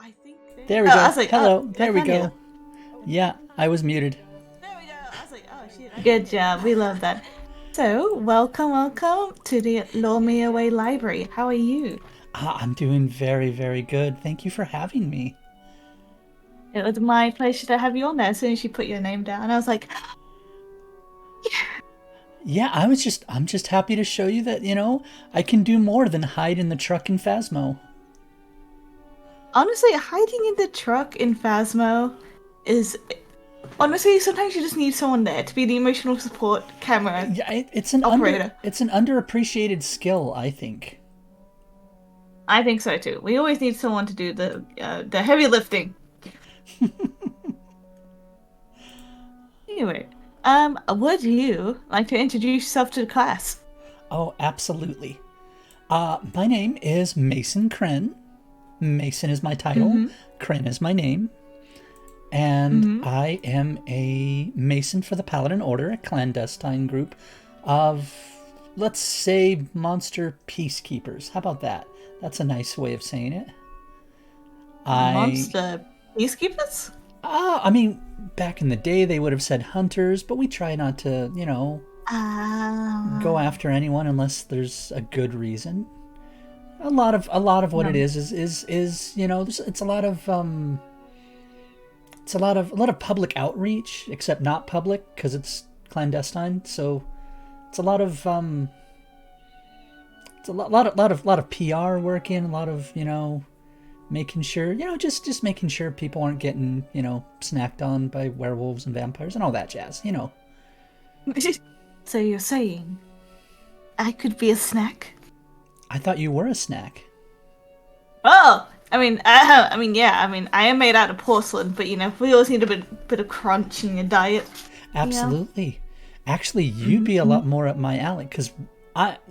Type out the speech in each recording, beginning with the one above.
I think There we go. I was like, Hello. oh, There we go. Yeah, I was muted. there we go. I was like, oh shit. Good job. We love that. So, welcome to the Lure Me Away Library. How are you? I'm doing very, very good. Thank you for having me. It was my pleasure to have you on there as soon as you put your name down. I was like, Yeah, I'm just happy to show you that, I can do more than hide in the truck in Phasmo. honestly, hiding in the truck in Phasmo is honestly sometimes you just need someone there to be the emotional support camera Yeah, operator. it's an underappreciated skill, I think. I think so too. We always need someone to do the heavy lifting. Anyway, would you like to introduce yourself to the class? Oh, absolutely. My name is Mason Cren. Mason is my title. Mm-hmm. Cren is my name. And Mm-hmm. I am a Mason for the Paladin Order, a clandestine group of, let's say, monster peacekeepers. How about that? That's a nice way of saying it. I, Monster peacekeepers? I mean, back in the day they would have said hunters, but we try not to, go Ah, after anyone unless there's a good reason. A lot of what it no. is it's a lot of public outreach, except not public because it's clandestine. So it's a lot of it's a lot of PR work in, a lot of making sure just making sure people aren't getting snacked on by werewolves and vampires and all that jazz. So you're saying I could be a snack? I thought you were a snack. Oh, yeah. I am made out of porcelain, but we always need a bit of crunch in your diet. Absolutely. Actually, you'd be a Mm-hmm. lot more up my alley because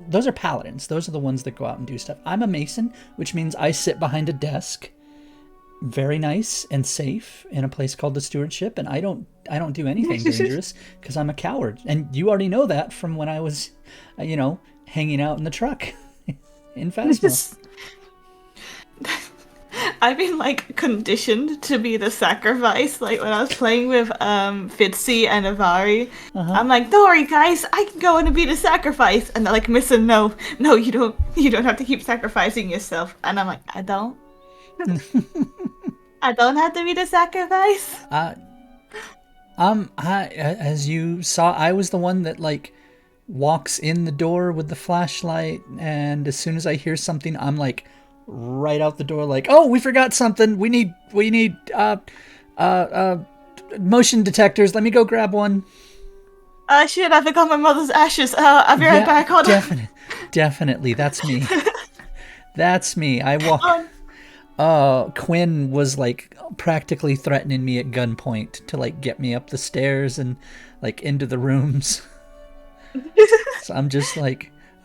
those are paladins. Those are the ones that go out and do stuff. I'm a mason, which means I sit behind a desk, very nice and safe, in a place called the stewardship, and I don't do anything dangerous because I'm a coward. And you already know that from when I was, hanging out in the truck in Phasmo. I've been conditioned to be the sacrifice. Like when I was playing with Fitzy and Avari, Uh-huh. I'm like, don't worry guys, I can go in and be the sacrifice. And they're like, Missa, no, you don't have to keep sacrificing yourself. And I'm like, I don't. I don't have to be the sacrifice. As you saw, I was the one that walks in the door with the flashlight, and as soon as I hear something, I'm right out the door, oh, we forgot something. We need motion detectors. Let me go grab one. Shit, I forgot my mother's ashes. I'll be right back. Hold on. Definitely, that's me. That's me. I walk. Um, Quinn was practically threatening me at gunpoint to get me up the stairs and into the rooms. So I'm just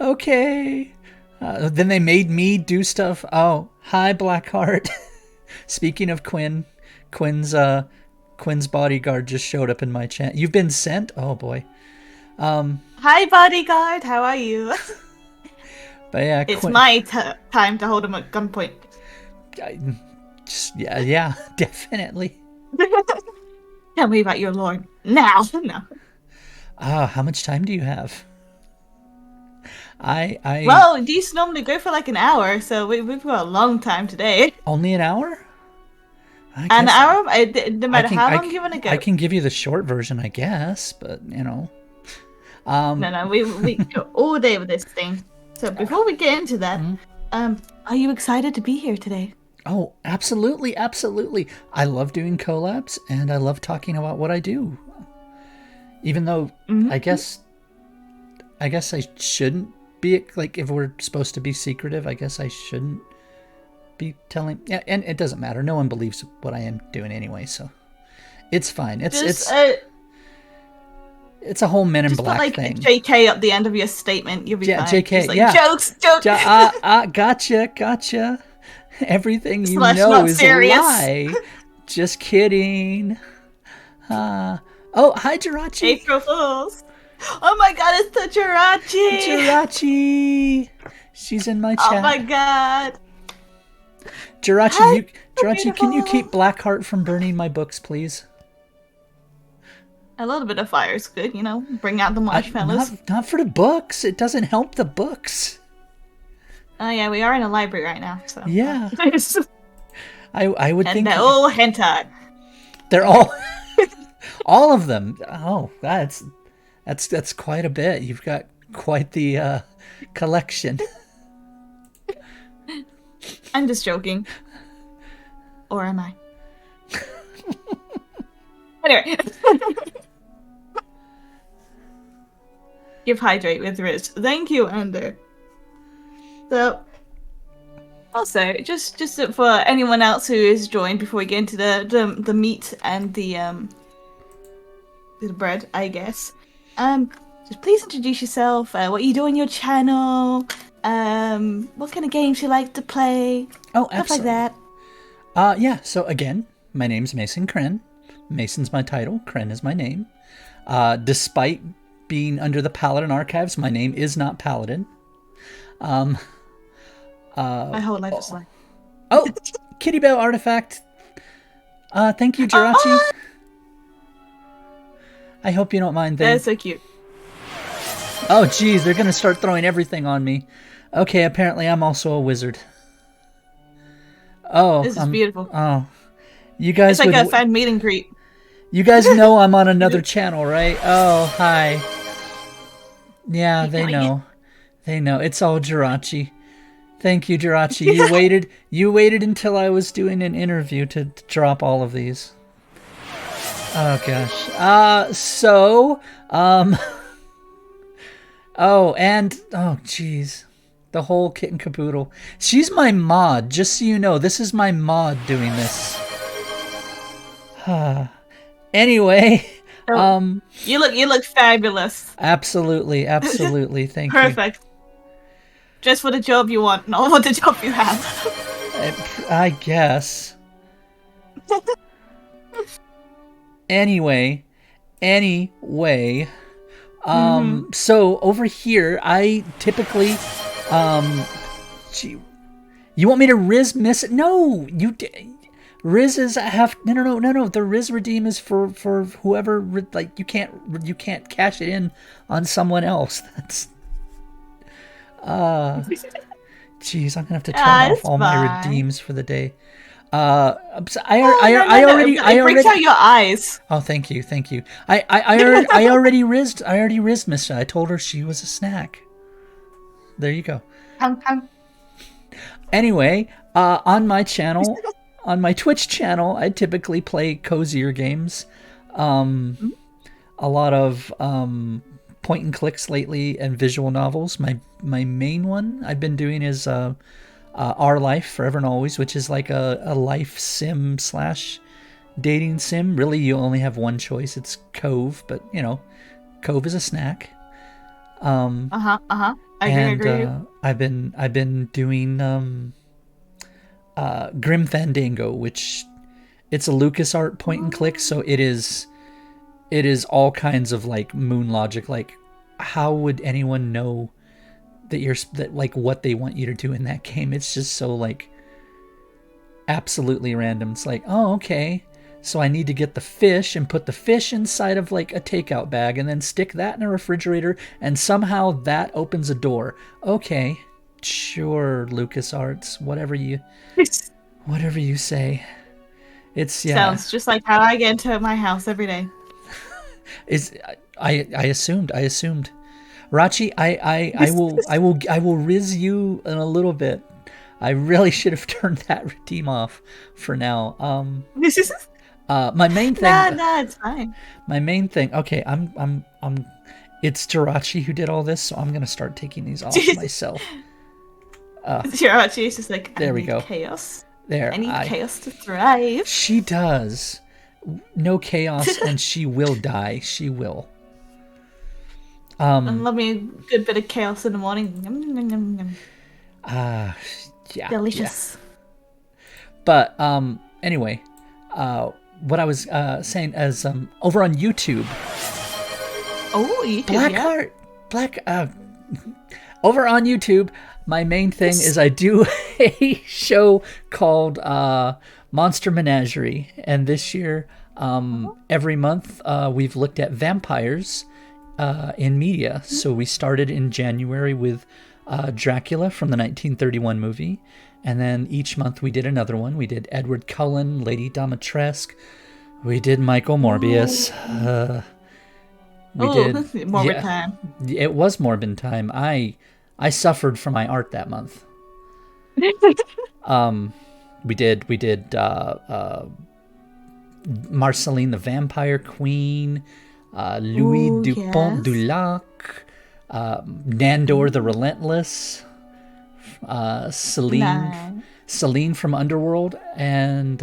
okay. Then they made me do stuff. Oh, hi, Blackheart. Speaking of Quinn's bodyguard just showed up in my chat. You've been sent? Oh boy. Hi, bodyguard. How are you? But yeah, It's my time to hold him at gunpoint. yeah, definitely. Tell me about your lord now. No. How much time do you have? I Well, these normally go for an hour, so we've got a long time today. only an hour? An hour? No matter how long you want to go. I can give you the short version, I guess, but No, we go all day with this thing. So before we get into that, are you excited to be here today? Oh, absolutely, absolutely. I love doing collabs, and I love talking about what I do. Even though I guess I shouldn't be if we're supposed to be secretive, I guess I shouldn't be telling. Yeah, and it doesn't matter. No one believes what I am doing anyway, so it's fine. It's a whole Men in just Black put thing. JK at the end of your statement. You'll be fine. JK, Just yeah. Jokes. Gotcha. Everything you Slash know not is serious. a lie. Just kidding. Oh, hi, Jirachi. April Fools. Oh my god, it's the Jirachi. Jirachi. She's in my chat. Oh my god. Jirachi, can you keep Blackheart from burning my books, please? A little bit of fire is good, you know. Bring out the marshmallows. Not for the books. It doesn't help the books. Oh yeah, we are in a library right now, so yeah. I would think. Oh, hentai. They're all of them. Oh, that's quite a bit. You've got quite the collection. I'm just joking. Or am I? Anyway. Give hydrate with Riz. Thank you, Ender. So, also, just for anyone else who is joined before we get into the meat and the bread, I guess. Just please introduce yourself. What you do on your channel. What kind of games you like to play. Oh, stuff absolutely. like that. Yeah. So again, my name's Mason Cren. Mason's my title. Cren is my name. Despite being under the Paladin Archives, my name is not Paladin. My whole life is like. Oh, Kitty Bell artifact. Thank you, Jirachi. I hope you don't mind. That's so cute. Oh, geez, they're gonna start throwing everything on me. Okay, apparently I'm also a wizard. Oh, this is beautiful. Oh, you guys. It's like a fan meet and greet. You guys know I'm on another channel, right? Oh, hi. Yeah, they know. They know. It's all Jirachi. Thank you, Jirachi. You waited until I was doing an interview to drop all of these. Oh gosh. Oh, and oh geez. The whole kit and caboodle. She's my mod, just so you know. This is my mod doing this. Anyway, you look fabulous. Absolutely. Thank you. Perfect. Just for the job you want, not for the job you have. I guess. Anyway. So over here, I typically, you want me to Riz miss it? No, Riz is no. The Riz redeem is for whoever, like, you can't cash it in on someone else. That's, jeez, I'm gonna have to turn off all my redeems for the day. I already breaks out your eyes. Oh, thank you. I already rizzed Miss. I told her she was a snack. There you go. Anyway, on my channel, on my Twitch channel, I typically play cozier games. A lot of point and clicks lately and visual novels. My main one I've been doing is Our Life Forever and Always, which is like a life sim / dating sim. Really, you only have one choice. It's Cove, but you know, Cove is a snack. I agree. I've been doing Grim Fandango, which it's a LucasArts point and click, so it is all kinds of like moon logic. Like, how would anyone know that like what they want you to do in that game? It's just so like absolutely random. It's like, oh, okay, so I need to get the fish and put the fish inside of like a takeout bag and then stick that in a refrigerator, and somehow that opens a door. Okay, sure, LucasArts, whatever you say. It's sounds just like how I get into my house every day. I assumed. Rachi, I will riz you in a little bit. I really should have turned that redeem off for now. My main thing. No, it's fine. My main thing. Okay, I'm. It's Jirachi who did all this, so I'm gonna start taking these off myself. Jirachi is just like, there we go. Chaos. There. I need chaos to thrive. She does. No chaos, and she will die. She will. And love me a good bit of chaos in the morning. Yeah. Delicious. Yeah. But anyway, what I was saying is over on YouTube. Oh, YouTube. Over on YouTube, My main thing is I do a show called Monster Menagerie, and this year, every month, we've looked at vampires in media. So we started in January with Dracula from the 1931 movie, and then each month we did another one. We did Edward Cullen, Lady Dimitrescu. We did Michael Morbius. We did Morbid time. It was Morbid time. I suffered for my art that month. We did Marceline the Vampire Queen, Louis Dupont du Lac, Nandor the Relentless, Celine from Underworld, and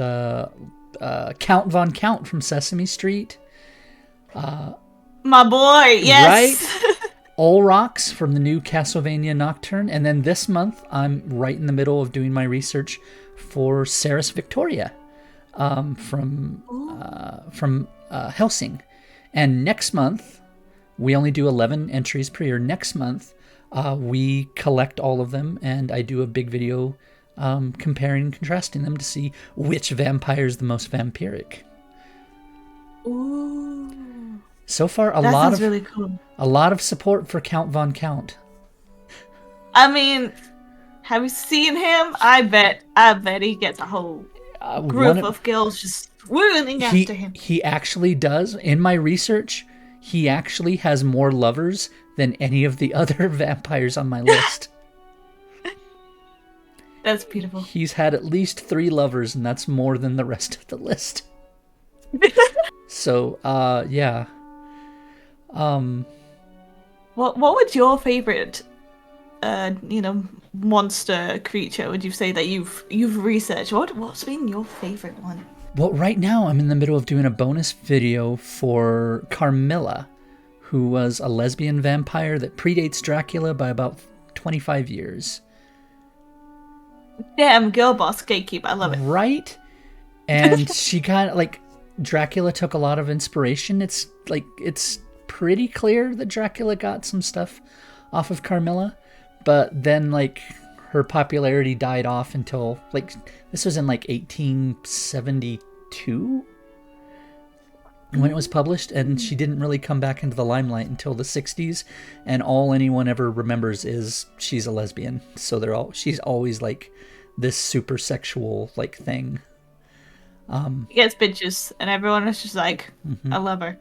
Count Von Count from Sesame Street. My boy, yes. Right? Olrox from the new Castlevania Nocturne. And then this month, I'm right in the middle of doing my research for Ceres Victoria from Helsing. And next month, we only do 11 entries per year. Next month, we collect all of them, and I do a big video comparing and contrasting them to see which vampire is the most vampiric. Ooh. So far, a lot of support for Count Von Count. I mean, have you seen him? I bet he gets a whole group of girls just swooning after him. He actually does. In my research, he actually has more lovers than any of the other vampires on my list. That's beautiful. He's had at least 3 lovers, and that's more than the rest of the list. So, yeah. What would your favorite, monster creature would you say that you've researched? What's been your favorite one? Well, right now I'm in the middle of doing a bonus video for Carmilla, who was a lesbian vampire that predates Dracula by about 25 years. Damn, girl boss gatekeeper, I love it. Right? And she kind of Dracula took a lot of inspiration. It's pretty clear that Dracula got some stuff off of Carmilla, but then her popularity died off until this was in 1872 when it was published, and she didn't really come back into the limelight until the 60s, and all anyone ever remembers is she's a lesbian. So she's always this super sexual thing. He gets bitches, and everyone is just I love her.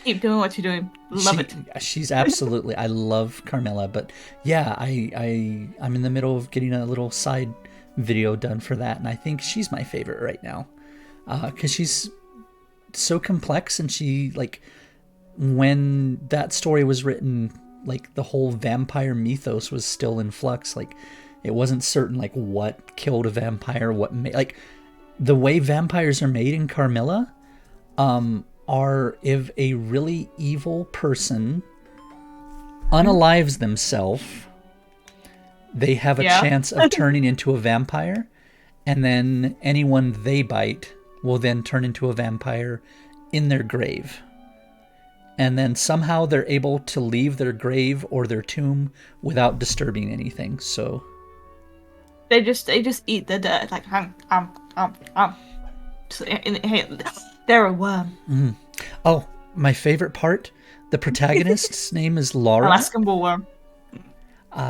Keep doing what you're doing. Love it. She's absolutely. I love Carmilla, but yeah, I'm in the middle of getting a little side video done for that, and I think she's my favorite right now, because she's so complex, and she when that story was written, the whole vampire mythos was still in flux. It wasn't certain what killed a vampire, what made the way vampires are made in Carmilla. Are if a really evil person unalives themselves, they have a chance of turning into a vampire, and then anyone they bite will then turn into a vampire in their grave. And then somehow they're able to leave their grave or their tomb without disturbing anything. So they just eat the dirt They're a worm. Mm. Oh, my favorite part. The protagonist's name is Laura. Alaskan bullworm.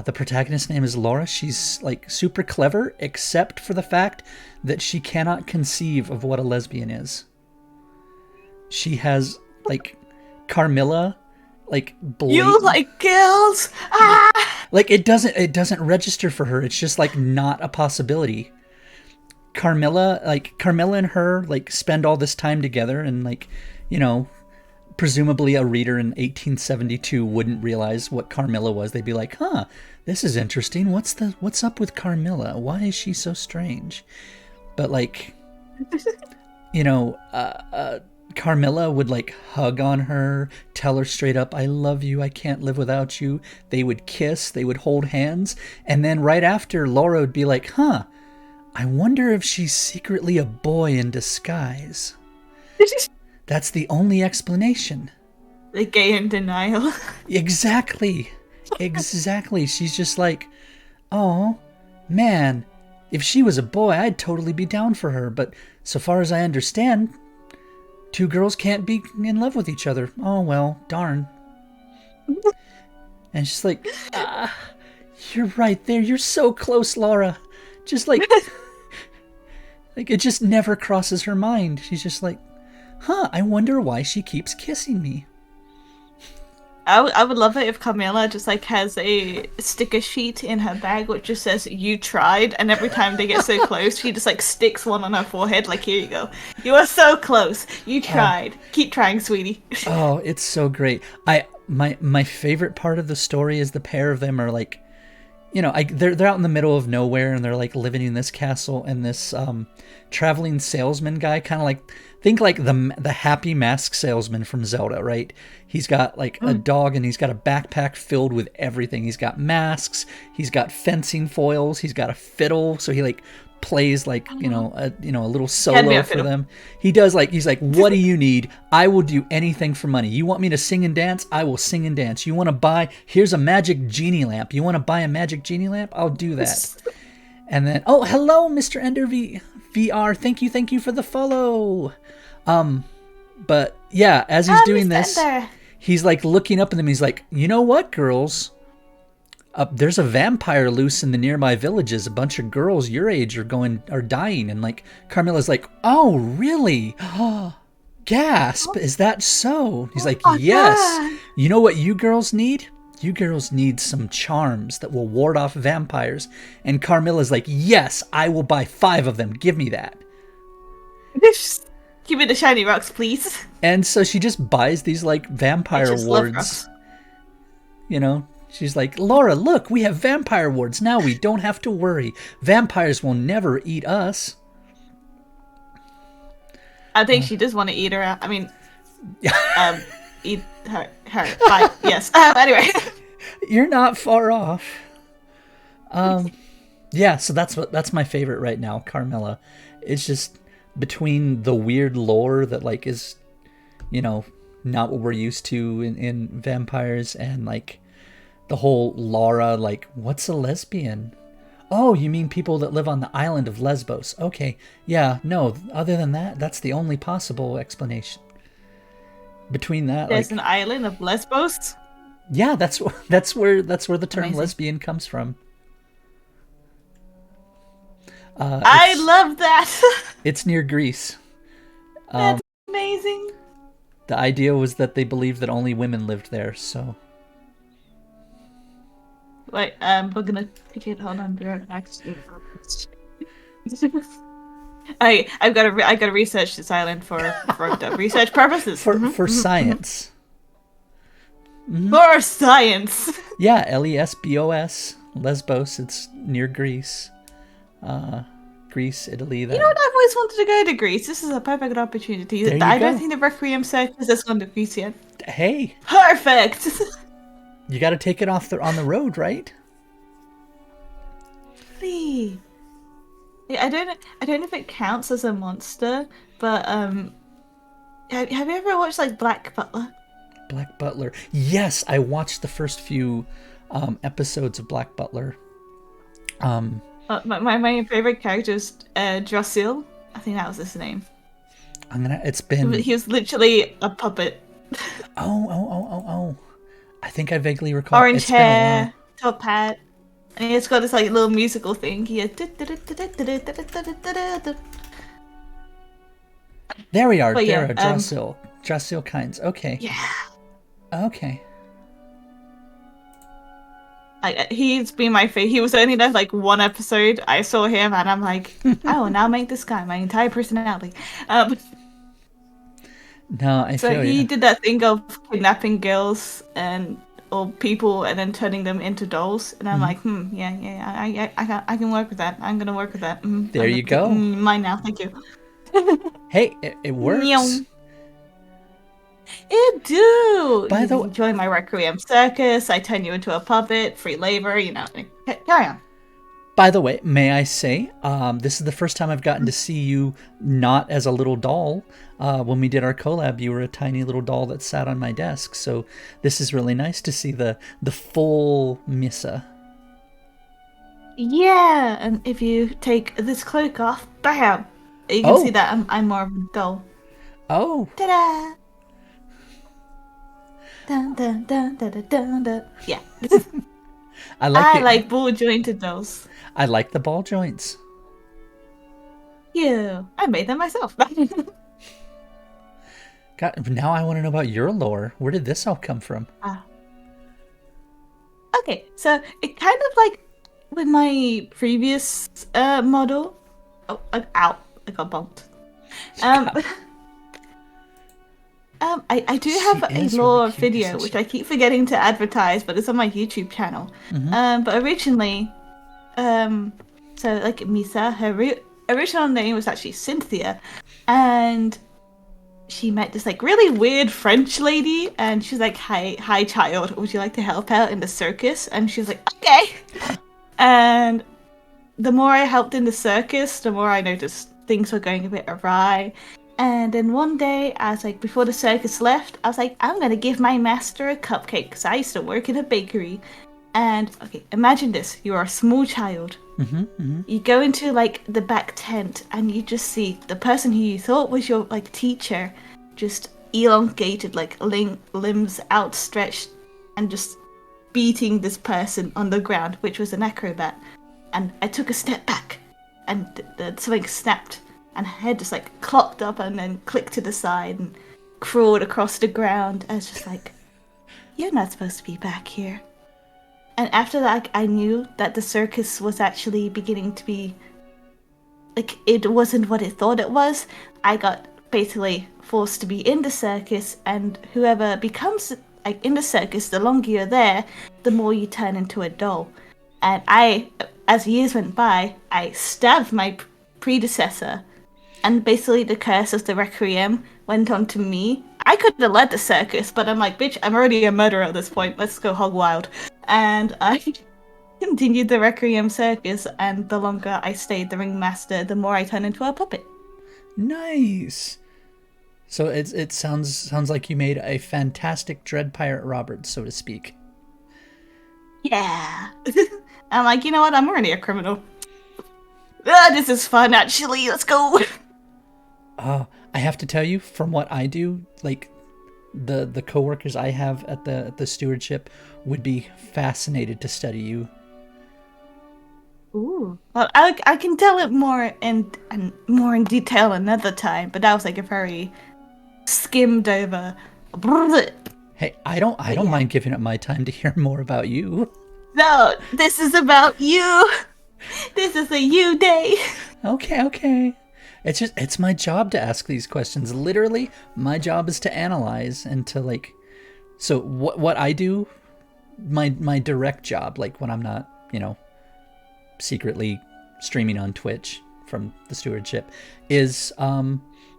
The protagonist's name is Laura. She's super clever, except for the fact that she cannot conceive of what a lesbian is. She has Carmilla, you like girls? Ah! It doesn't register for her. It's just not a possibility. Carmilla and her spend all this time together, and presumably a reader in 1872 wouldn't realize what Carmilla was. They'd be like, "Huh, this is interesting. What's up with Carmilla? Why is she so strange?" But Carmilla would hug on her, tell her straight up, "I love you. I can't live without you." They would kiss, they would hold hands, and then right after, Laura would be like, "Huh, I wonder if she's secretly a boy in disguise." That's the only explanation. The gay in denial. Exactly. She's just Oh, man, if she was a boy, I'd totally be down for her, but so far as I understand, two girls can't be in love with each other. Oh, well, darn. And she's like, you're right there. You're so close, Laura. Just like it just never crosses her mind. She's just like, huh, I wonder why she keeps kissing me. I would love it if Carmilla just like has a sticker sheet in her bag which just says "You tried," and every time they get so close, she just like sticks one on her forehead. Like, here you go. You are so close. You tried. Keep trying, sweetie. Oh, it's so great. My favorite part of the story is the pair of them are like, they're out in the middle of nowhere and they're like living in this castle, and this traveling salesman guy, kind of like, think like the happy mask salesman from Zelda, right? He's got like a dog and he's got a backpack filled with everything. He's got masks, he's got fencing foils, he's got a fiddle, so he like plays like a little solo for them. He does like, he's like, what do you need? I will do anything for money. You want me to sing and dance? I will sing and dance. You want to buy, here's a magic genie lamp. You want to buy a magic genie lamp? I'll do that. And then, oh, hello, Mr. Ender VR. Thank you for the follow. But yeah, as he's doing this, he's like looking up at them. He's like, you know what, girls? There's a vampire loose in the nearby villages. A bunch of girls your age are dying. And like, Carmilla's like, oh, really? Gasp! Is that so? He's like, yes. God. You know what you girls need? You girls need some charms that will ward off vampires. And Carmilla's like, yes, I will buy 5 of them. Give me that. Give me the shiny rocks, please. And so she just buys these like vampire wards. She's like, Laura, look, we have vampire wards. Now we don't have to worry. Vampires will never eat us. I think she does want to eat her. I mean, eat her. Bye. Yes. Anyway. You're not far off. Yeah, so that's my favorite right now, Carmilla. It's just between the weird lore that like is, not what we're used to in vampires, and like the whole Laura, like, what's a lesbian? Oh, you mean people that live on the island of Lesbos. Okay, yeah, no, other than that, that's the only possible explanation. Between that, there's an island of Lesbos? Yeah, that's where the term Amazing. lesbian comes from. I love that! It's near Greece. That's amazing. The idea was that they believed that only women lived there, so... Wait, we're gonna take it. Hold on, I've got to research this island for research purposes. For science. For science. Yeah, Lesbos. Lesbos. It's near Greece. Greece, Italy. You know what? I've always wanted to go to Greece. This is a perfect opportunity. I don't think the Requiem Circus has gone to Greece yet. Hey. Perfect. You got to take it on the road, right? Really? Yeah, I don't know if it counts as a monster, but have you ever watched like Black Butler? Black Butler. Yes, I watched the first few episodes of Black Butler. My favorite character is Drasil. I think that was his name. He was literally a puppet. Oh. I think I vaguely recall. Orange hair, top hat, and it's got this like little musical thing here. There we are. But there are Drasil kinds. Okay. Yeah. Okay. He's been my favorite. He was only there like one episode. I saw him and I'm like, I will now make this guy my entire personality. No, I feel he did that thing of kidnapping girls or people and then turning them into dolls, and I'm like, I can work with that. I'm gonna work with that. There you go. Mine now, thank you. Hey, it works. It do. By the way, join my Requiem Circus. I turn you into a puppet. Free labor. Carry on. By the way, may I say, this is the first time I've gotten to see you not as a little doll. When we did our collab, you were a tiny little doll that sat on my desk. So this is really nice to see the full Missa. Yeah, and if you take this cloak off, bam, you can see Oh, that I'm more of a doll. oh, Ta-da! Dun dun dun dun dun dun. Dun. Yeah, I like I the like ball jointed dolls. I like the ball joints. Yeah, I made them myself. God, now I want to know about your lore. Where did this all come from? Ah, okay, so it kind of like with my previous model. Oh, ow! I got bumped. Um, God, I do she have a is really lore cute, video isn't which she? I keep forgetting to advertise, but it's on my YouTube channel. Mm-hmm. But originally, um, so like Misa, her original name was actually Cynthia, and she met this like really weird French lady, and she's like, hi, child, would you like to help out in the circus?" And she was like, "Okay." And the more I helped in the circus, the more I noticed things were going a bit awry. And then one day, I was like, before the circus left, I was like, I'm gonna give my master a cupcake because I used to work in a bakery. And okay, imagine this: you are a small child. Mm-hmm. Mm-hmm. You go into like the back tent, and you just see the person who you thought was your like teacher, just elongated, like limbs outstretched, and just beating this person on the ground, which was an acrobat. And I took a step back, and something snapped, and her head just like clocked up and then clicked to the side and crawled across the ground. I was just like, "You're not supposed to be back here." And after that, I knew that the circus was actually beginning to be like it wasn't what it thought it was. I got basically forced to be in the circus, and whoever becomes like in the circus, the longer you're there, the more you turn into a doll. And I, as years went by, I stabbed my predecessor, and basically the curse of the Requiem went on to me. I could have led the circus, but I'm like, bitch, I'm already a murderer at this point. Let's go hog wild. And I continued the Requiem circus, and the longer I stayed the ringmaster, the more I turned into a puppet. Nice. So it sounds like you made a fantastic Dread Pirate Robert, so to speak. Yeah. I'm like, you know what? I'm already a criminal. This is fun, actually. Let's go. I have to tell you, from what I do, like the coworkers I have at the stewardship would be fascinated to study you. Ooh. Well, I can tell it more and more in detail another time, but that was like a very skimmed over. But Hey, I don't yeah. mind giving up my time to hear more about you. No, this is about you. This is a you day. Okay, okay. It's my job to ask these questions. Literally, my job is to analyze and to like. So what I do, my direct job, like when I'm not, secretly streaming on Twitch from the stewardship, is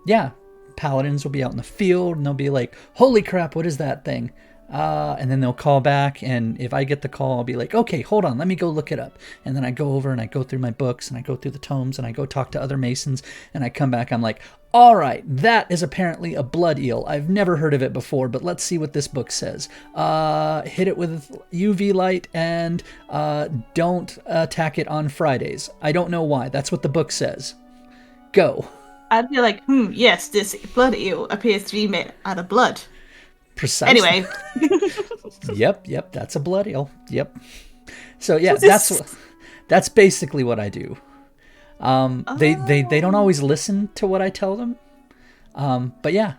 yeah, paladins will be out in the field and they'll be like, "Holy crap, what is that thing?" And then they'll call back, and if I get the call, I'll be like, "Okay, hold on, let me go look it up." And then I go over and I go through my books and I go through the tomes and I go talk to other masons, and I come back, I'm like, "All right, that is apparently a blood eel. I've never heard of it before, but let's see what this book says. Hit it with UV light and don't attack it on Fridays. I don't know why. That's what the book says. Go." I'd be like, yes, this blood eel appears to be made out of blood. Precisely. Anyway. Yep, that's a blood eel. Yep. So yeah, that's basically what I do. They don't always listen to what I tell them. But yeah.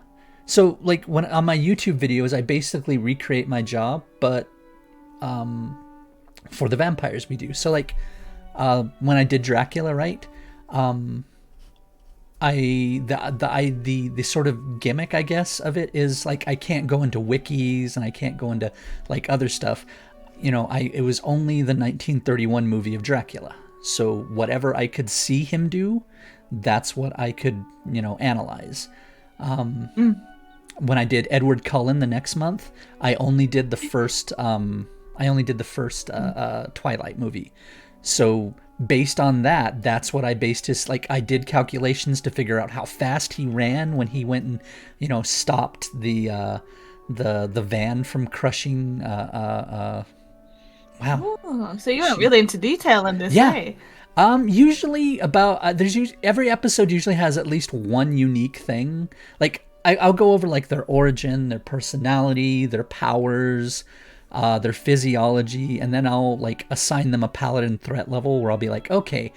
So like when on my YouTube videos, I basically recreate my job, but for the vampires we do. So like when I did Dracula, right? The sort of gimmick, I guess, of it is like I can't go into wikis and I can't go into like other stuff. It was only the 1931 movie of Dracula. So whatever I could see him do, that's what I could, analyze. When I did Edward Cullen the next month, I only did the first Twilight movie. So based on that, that's what I based his, like, I did calculations to figure out how fast he ran when he went and, stopped the van from crushing Wow. Oh, so you went really into detail in this, Yeah. eh? Usually about every episode usually has at least one unique thing. Like I'll go over like their origin, their personality, their powers, their physiology, and then I'll like assign them a paladin threat level where I'll be like, okay,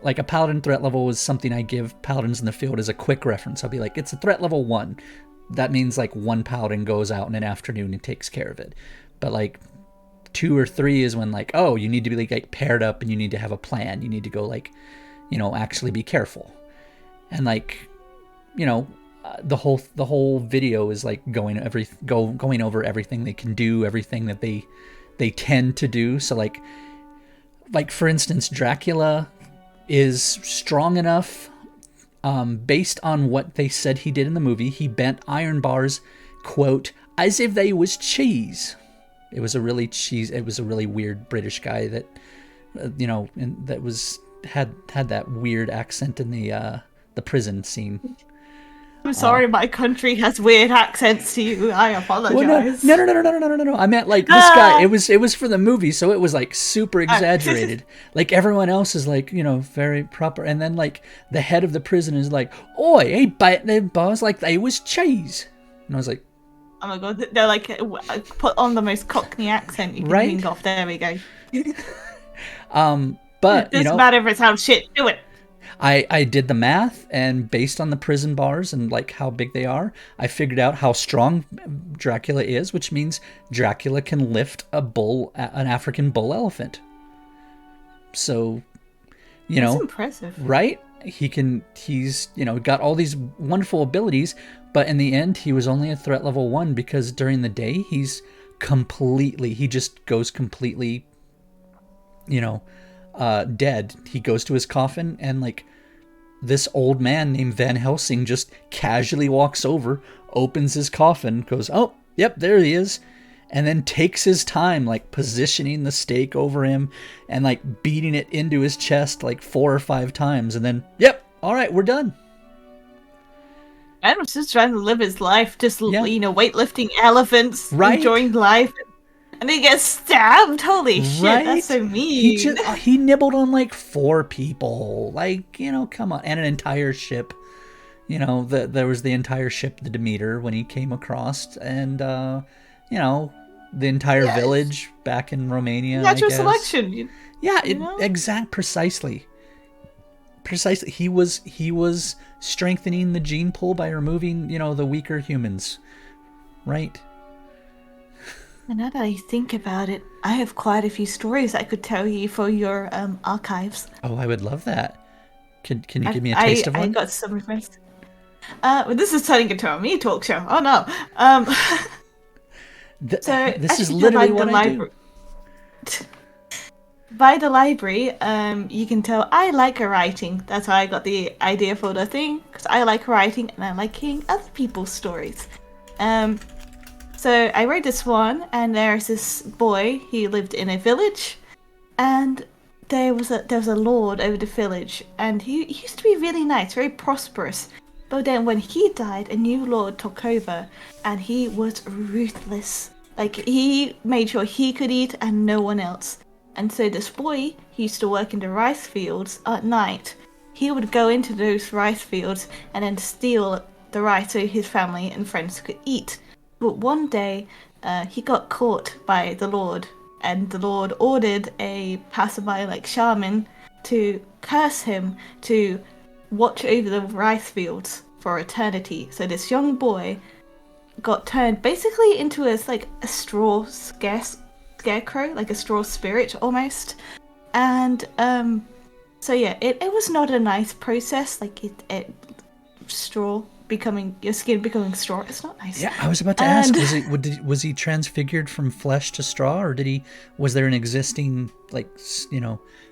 like a paladin threat level is something I give paladins in the field as a quick reference. I'll be like, it's a threat level 1. That means like one paladin goes out in an afternoon and takes care of it. But like 2 or 3 is when like, oh, you need to be like paired up and you need to have a plan. You need to go like, actually be careful. And like, the whole video is like going over everything they can do, everything that they tend to do. So like for instance, Dracula is strong enough, based on what they said he did in the movie. He bent iron bars, quote, as if they was cheese. It was a really weird British guy that, and that had that weird accent in the prison scene. I'm sorry, my country has weird accents to you. I apologize. Well, no. I meant like this guy. It was for the movie, so it was like super exaggerated. Like everyone else is like, very proper, and then like the head of the prison is like, "Oi, he bite their bars like they was cheese," and I was like, "Oh my god!" They're like, put on the most Cockney accent you can think of. There we go. But it doesn't matter if it sounds shit. Do it. I did the math, and based on the prison bars and like how big they are, I figured out how strong Dracula is, which means Dracula can lift an African bull elephant. So, that's impressive, right? He's got all these wonderful abilities, but in the end, he was only a threat level 1 because during the day he just goes completely, dead. He goes to his coffin, and like this old man named Van Helsing just casually walks over, opens his coffin, goes, "Oh, yep, there he is," and then takes his time like positioning the stake over him and like beating it into his chest like 4 or 5 times, and then, "Yep, all right, we're done." Man was just trying to live his life, just weightlifting elephants, enjoying life. And he gets stabbed. Holy shit, that's so mean. He nibbled on like 4 people. Like, come on. And an entire ship. There was the entire ship, the Demeter, when he came across. And, the entire village back in Romania. Natural selection. Precisely. Precisely. He was strengthening the gene pool by removing, the weaker humans. Right? And now that I think about it, I have quite a few stories I could tell you for your archives. Oh, I would love that. Can you give me a taste of one? I got some requests. But this is turning into a me talk show. Oh no. So this is literally what I do. By the library, you can tell I like writing. That's how I got the idea for the thing, because I like writing and I like hearing other people's stories. So I wrote this one, and there's this boy. He lived in a village, and there was a lord over the village, and he used to be really nice, very prosperous. But then when he died, a new lord took over, and he was ruthless. Like, he made sure he could eat and no one else. And so this boy, he used to work in the rice fields at night. He would go into those rice fields and then steal the rice so his family and friends could eat. But one day, he got caught by the Lord, and the Lord ordered a passerby like shaman to curse him to watch over the rice fields for eternity. So this young boy got turned basically into a straw scarecrow, like a straw spirit almost. And so yeah, it was not a nice process. Like your skin becoming straw. It's not nice. Yeah, I was about to ask, was he transfigured from flesh to straw, or was there an existing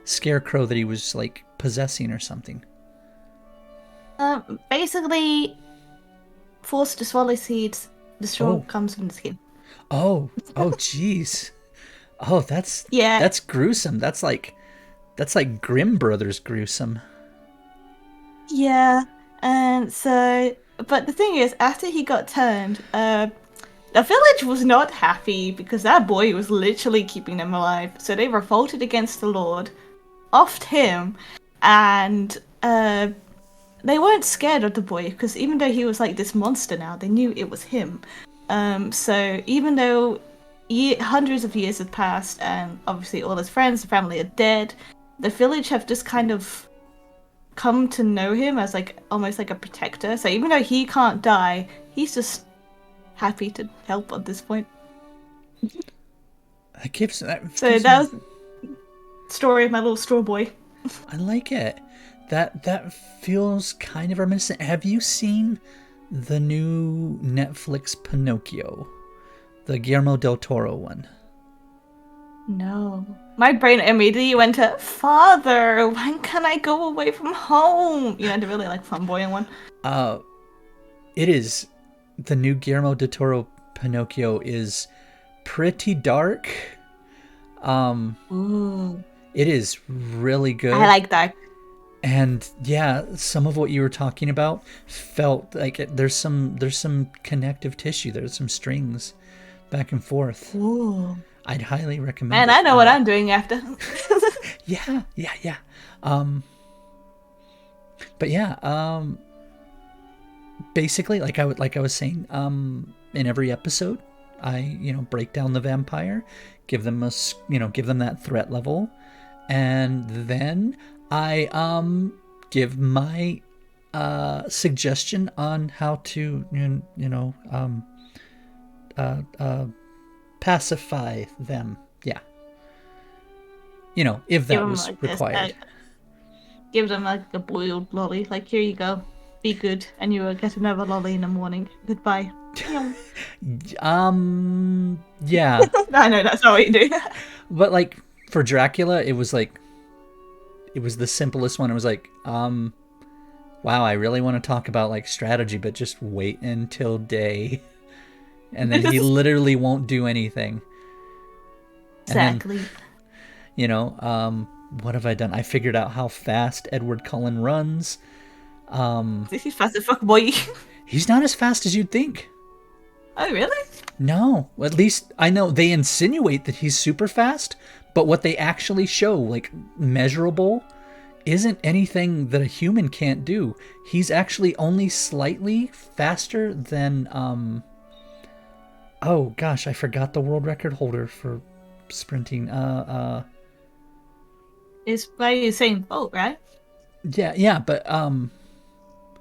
scarecrow that he was like possessing or something? Basically, forced to swallow seeds, the straw comes from the skin. Oh, jeez. Oh, that's gruesome. That's like Grimm Brothers gruesome. Yeah, and so, but the thing is, after he got turned, The village was not happy because that boy was literally keeping them alive. So they revolted against the Lord, offed him, and they weren't scared of the boy because even though he was like this monster now, they knew it was him. So even though hundreds of years had passed and obviously all his friends and family are dead, the village have just kind of come to know him as like almost like a protector. So even though he can't die, he's just happy to help at this point. So that was the story of my little straw boy. I like it. That feels kind of reminiscent. Have you seen the new Netflix Pinocchio, the Guillermo del Toro one? No. My brain immediately went to, Father, when can I go away from home? You know, the really like flamboyant one. It is. The new Guillermo del Toro Pinocchio is pretty dark. Ooh. It is really good. I like that. And yeah, some of what you were talking about felt like there's some connective tissue. There's some strings back and forth. Ooh. I'd highly recommend Man, it. I know what I'm doing after. Yeah. But yeah, basically, like I was saying, in every episode, I break down the vampire, give them that threat level, and then I give my suggestion on how to pacify them. Yeah. If that was like required. Give them like a boiled lolly. Like, here you go. Be good. And you will get another lolly in the morning. Goodbye. Yeah. I know that's not what you do. But like for Dracula, it was the simplest one. It was like, wow, I really want to talk about like strategy, but just wait until day. And then he literally won't do anything. Exactly. Then, what have I done? I figured out how fast Edward Cullen runs. This is fast as fuck, boy. He's not as fast as you'd think. Oh, really? No. At least I know they insinuate that he's super fast, but what they actually show, like measurable, isn't anything that a human can't do. He's actually only slightly faster than oh gosh, I forgot the world record holder for sprinting. It's by Usain Bolt, right? Yeah, but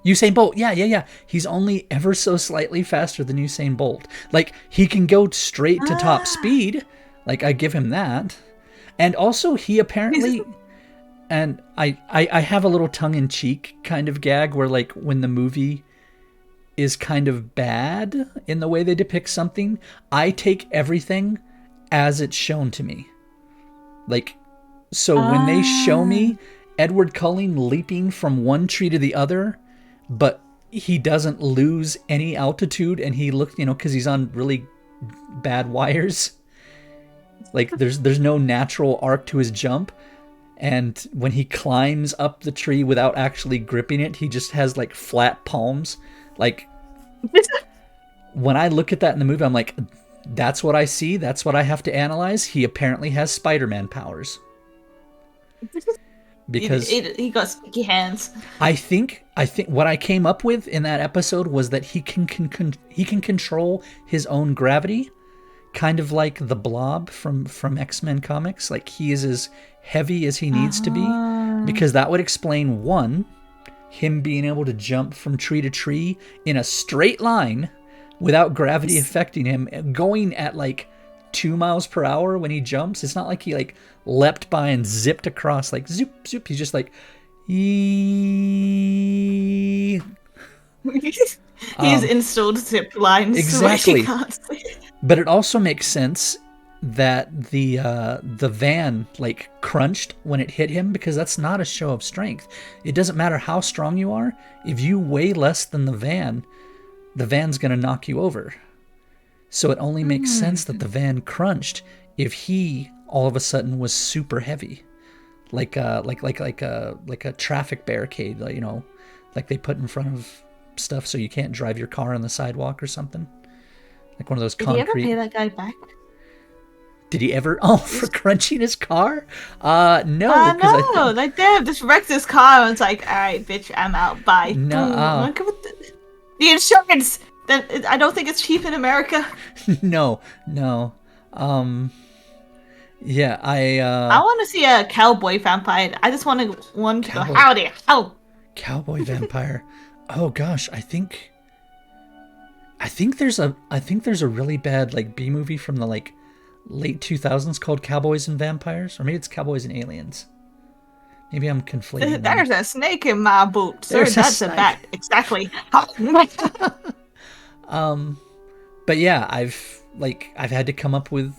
Usain Bolt, yeah. He's only ever so slightly faster than Usain Bolt. Like, he can go straight to top speed. Like, I give him that. And also, he apparently... And I have a little tongue-in-cheek kind of gag where, like, when the movie is kind of bad in the way they depict something, I take everything as it's shown to me. Like, so when they show me Edward Cullen leaping from one tree to the other, but he doesn't lose any altitude, and he looks, because he's on really bad wires. Like, there's no natural arc to his jump. And when he climbs up the tree without actually gripping it, he just has, like, flat palms. Like, when I look at that in the movie, I'm like, that's what I see. That's what I have to analyze. He apparently has Spider-Man powers. Because he got sticky hands. I think what I came up with in that episode was that he can control his own gravity, kind of like the Blob from X-Men comics. Like, he is as heavy as he needs to be, because that would explain, one, him being able to jump from tree to tree in a straight line without gravity affecting him, going at like 2 miles per hour when he jumps. It's not like he like leapt by and zipped across, like zoop zoop. He's just like He's installed zip lines. Exactly. But it also makes sense that the van like crunched when it hit him, because that's not a show of strength. It doesn't matter how strong you are. If you weigh less than the van's gonna knock you over. So it only makes sense that the van crunched if he all of a sudden was super heavy, like a traffic barricade, like they put in front of stuff so you can't drive your car on the sidewalk or something. like one of those Did he ever pay concrete. that guy back? Did he ever? Oh, for crunching his car? No, because I No, think like damn, just wrecked his car and it's like, all right, bitch, I'm out. Bye. Boom. no, Like, the insurance. Then I don't think it's cheap in America. no, no. Um, yeah, I want to see a cowboy vampire. I just want one to go, cowboy howdy, how? cowboy vampire. Oh gosh, I think there's a really bad like B movie from the like late 2000s called Cowboys and Vampires, or maybe it's Cowboys and Aliens. Maybe I'm conflating them. There's a snake in my boot, sir. There's a That's a snake. fact. Exactly. But yeah, I've had to come up with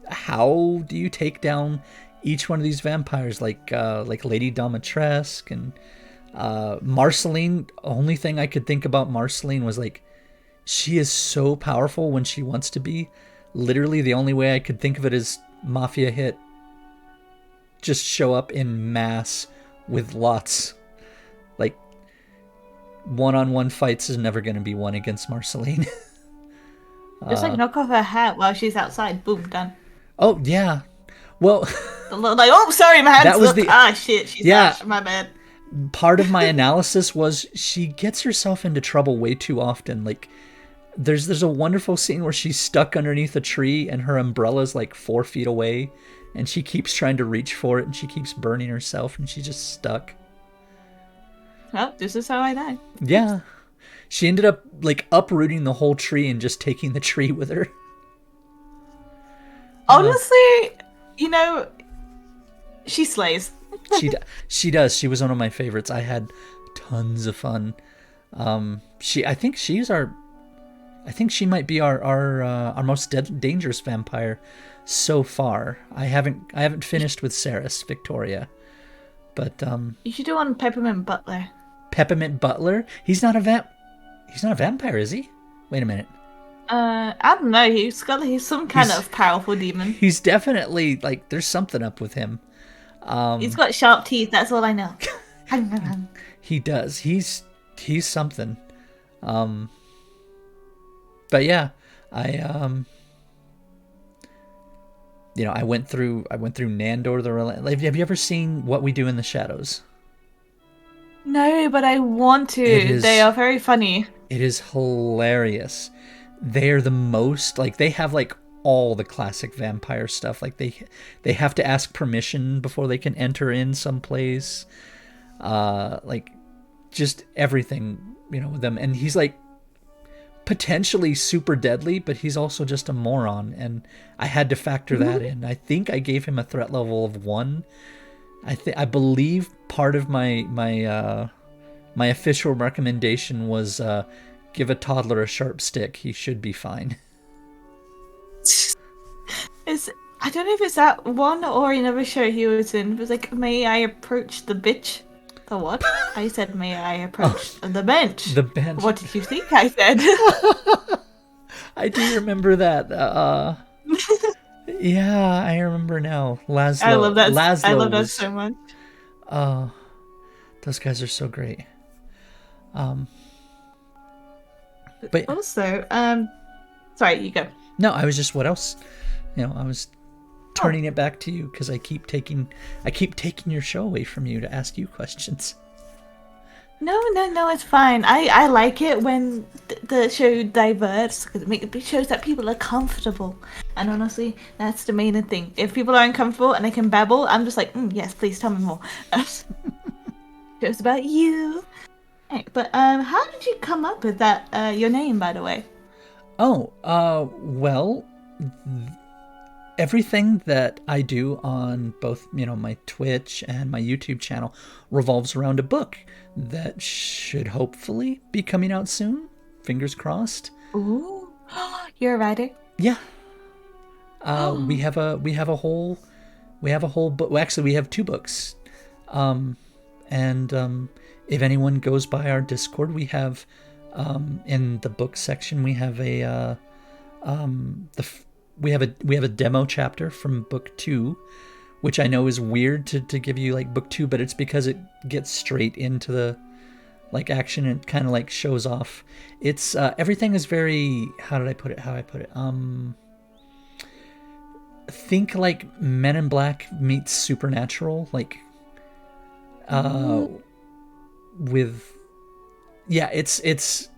how do you take down each one of these vampires, like Lady Domitresque and Marceline. Only thing I could think about Marceline was like she is so powerful when she wants to be. Literally, the only way I could think of it is Mafia hit. Just show up in mass with lots. Like, one-on-one fights is never going to be won against Marceline. Just like knock off her hat while she's outside. Boom, done. Oh, yeah. Well, Like, oh, sorry, my hands. that was the... Shit, she's Yeah, my bad. part of my analysis was she gets herself into trouble way too often. Like, there's a wonderful scene where she's stuck underneath a tree and her umbrella's like 4 feet away, and she keeps trying to reach for it and she keeps burning herself and she's just stuck. Well, this is how I die. Yeah. She ended up like uprooting the whole tree and just taking the tree with her. Honestly, she slays. She does. She was one of my favorites. I had tons of fun. I think she might be our most dangerous vampire so far. I haven't finished with Ceres Victoria, but You should do one Peppermint Butler. Peppermint Butler. He's not a vampire, is he? Wait a minute. I don't know. He's some kind of powerful demon. He's definitely like there's something up with him. He's got sharp teeth. That's all I know. He does. He's something. But yeah, I went through Nandor the Relentless. Have you ever seen What We Do in the Shadows? No, but I want to. They are very funny. It is hilarious. They're the most like they have like all the classic vampire stuff. Like they have to ask permission before they can enter in someplace. Like just everything, with them. And he's like potentially super deadly, but he's also just a moron. And I had to factor that in. I think I gave him a threat level of 1. I believe part of my official recommendation was give a toddler a sharp stick. He should be fine. I don't know if it's that one or another show he was in. It was like, may I approach the bitch? The what? I said, may I approach the bench? The bench. What did you think I said? I do remember that. Yeah, I remember now. Laszlo. I love that. Laszlo I love that so much. Oh, those guys are so great. But also, sorry, you go. No, I was just what else? I was turning it back to you because I keep taking your show away from you to ask you questions. No, it's fine. I like it when the show diverts because it shows that people are comfortable. And honestly, that's the main thing. If people are uncomfortable and they can babble, I'm just like, yes, please tell me more. Show's about you. Right, but how did you come up with that? Your name, by the way. Oh, well, everything that I do on both, my Twitch and my YouTube channel revolves around a book that should hopefully be coming out soon. Fingers crossed. Ooh, you're a writer? Yeah. We have a whole book. Well, actually, we have 2 books. If anyone goes by our Discord, we have in the book section we have we have a demo chapter from book 2, which I know is weird to give you like book 2, but it's because it gets straight into like action. It kind of like shows off. It's everything is very, how I put it. Think like Men in Black meets Supernatural, like with, yeah, it's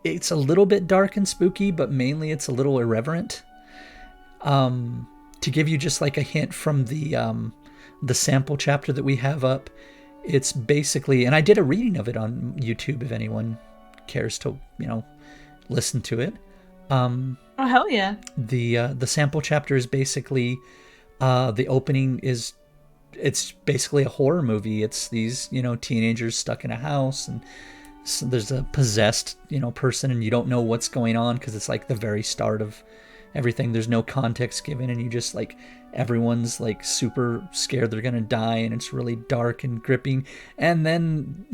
a little bit dark and spooky, but mainly it's a little irreverent. To give you just like a hint from the sample chapter that we have up, it's basically, and I did a reading of it on YouTube if anyone cares to, listen to it. Oh hell yeah! The sample chapter is basically, the opening is, it's basically a horror movie. It's these teenagers stuck in a house, and so there's a possessed person, and you don't know what's going on because it's like the very start of everything. There's no context given, and you just like, everyone's like super scared they're gonna die, and it's really dark and gripping. And then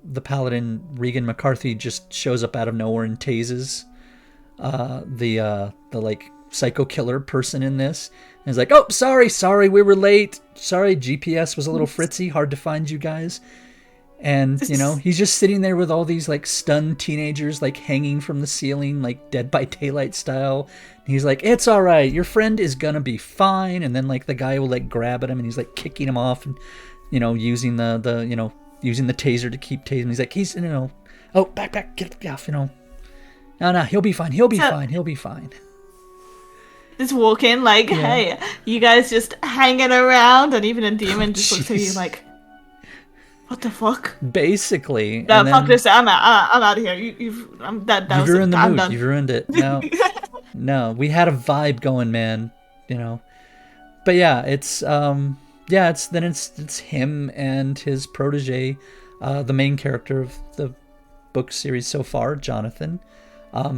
the paladin Regan McCarthy just shows up out of nowhere and tases the like psycho killer person in this, and is like, oh, sorry, we were late, sorry, GPS was a little fritzy, hard to find you guys. And he's just sitting there with all these like stunned teenagers like hanging from the ceiling, like Dead by Daylight style. And he's like, it's all right, your friend is gonna be fine. And then like the guy will like grab at him, and he's like kicking him off, and using the using the taser to keep tasing. He's like, oh, back, get off, no, he'll be fine, he'll be fine. Just walk in like, hey, you guys just hanging around, and even a demon just looks at you like, what the fuck? Basically. No, fuck this. I'm out of here. You've ruined the mood. Done. You've ruined it. No, we had a vibe going, man. But yeah, it's it's him and his protege, the main character of the book series so far, Jonathan.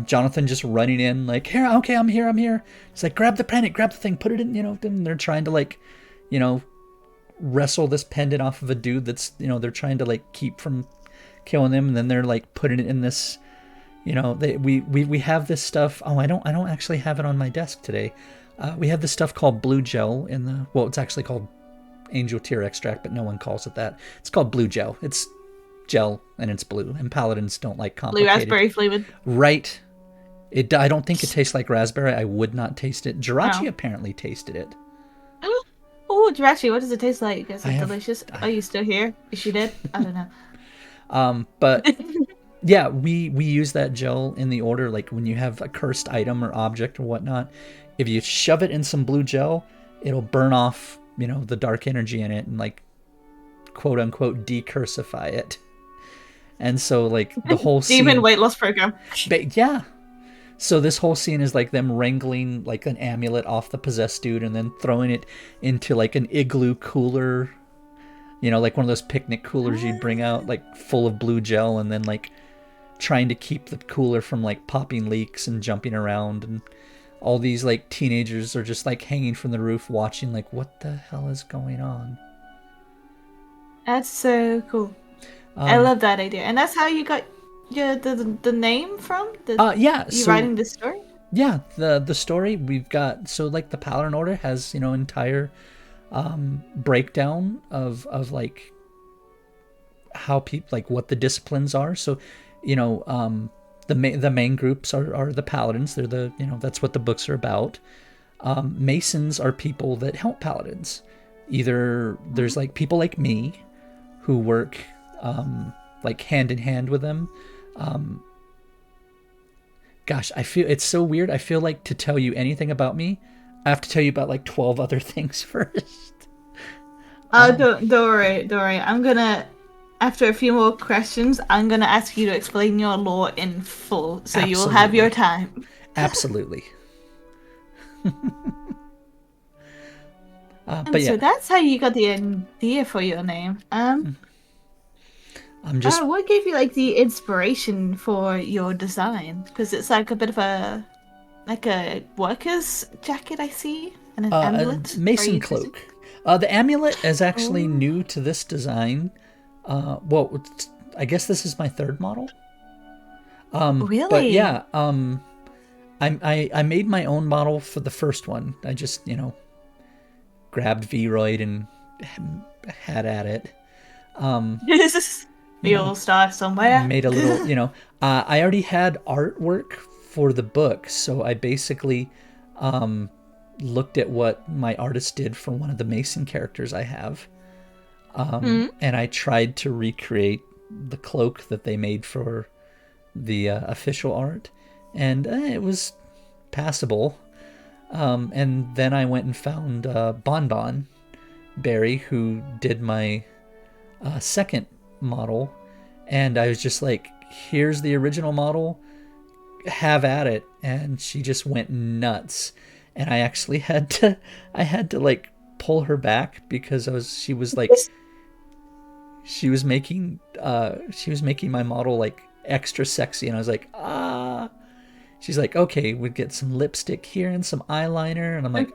Jonathan just running in like, here, okay, I'm here. He's like, grab the pendant, grab the thing, put it in. And they're trying to like, wrestle this pendant off of a dude that's they're trying to like keep from killing him, and then they're like putting it in this we have this stuff. I don't actually have it on my desk today. We have this stuff called blue gel in the, well, it's actually called angel tear extract, but no one calls it that. It's called blue gel. It's gel and it's blue, and paladins don't like complicated. Blue raspberry flavored, right? I don't think it tastes like raspberry. I would not taste it. Jirachi apparently tasted it. Oh, Jirachi, what does it taste like? Is it delicious? Are you still here? Is she dead? I don't know. But yeah, we use that gel in the order, like when you have a cursed item or object or whatnot, if you shove it in some blue gel, it'll burn off, the dark energy in it and like quote unquote decursify it. And so like the whole demon weight loss program. Yeah. So this whole scene is like them wrangling like an amulet off the possessed dude, and then throwing it into like an igloo cooler, like one of those picnic coolers you'd bring out, like full of blue gel, and then like trying to keep the cooler from like popping leaks and jumping around. And all these like teenagers are just like hanging from the roof watching like, what the hell is going on? That's so cool. I love that idea. And that's how you got the name from? You writing the story? Yeah, the story we've got. So like the Paladin Order has entire breakdown of like how people, like what the disciplines are. So the main groups are the paladins. They're the that's what the books are about. Masons are people that help paladins. Either there's like people like me who work like hand in hand with them. Gosh, I feel it's so weird. I feel like to tell you anything about me, I have to tell you about like 12 other things first. Don't worry. I'm gonna, after a few more questions, I'm gonna ask you to explain your lore in full, so Absolutely. you will have your time. Absolutely. But yeah. So that's how you got the idea for your name. What gave you like the inspiration for your design? Because it's like a bit of a worker's jacket, I see, and an amulet. A mason cloak. The amulet is actually new to this design. Well, I guess this is my third model. Really? But yeah, I made my own model for the first one. I just grabbed Vroid and had at it. We all start somewhere. made a little, I already had artwork for the book, so I basically looked at what my artist did for one of the Mason characters I have, and I tried to recreate the cloak that they made for the official art, and it was passable. And then I went and found Bon Barry, who did my second model, and I was just like, here's the original model, have at it. And she just went nuts, and I actually had to like pull her back because she was making my model like extra sexy, and I was like, she's like, okay, we'd get some lipstick here and some eyeliner, and I'm like,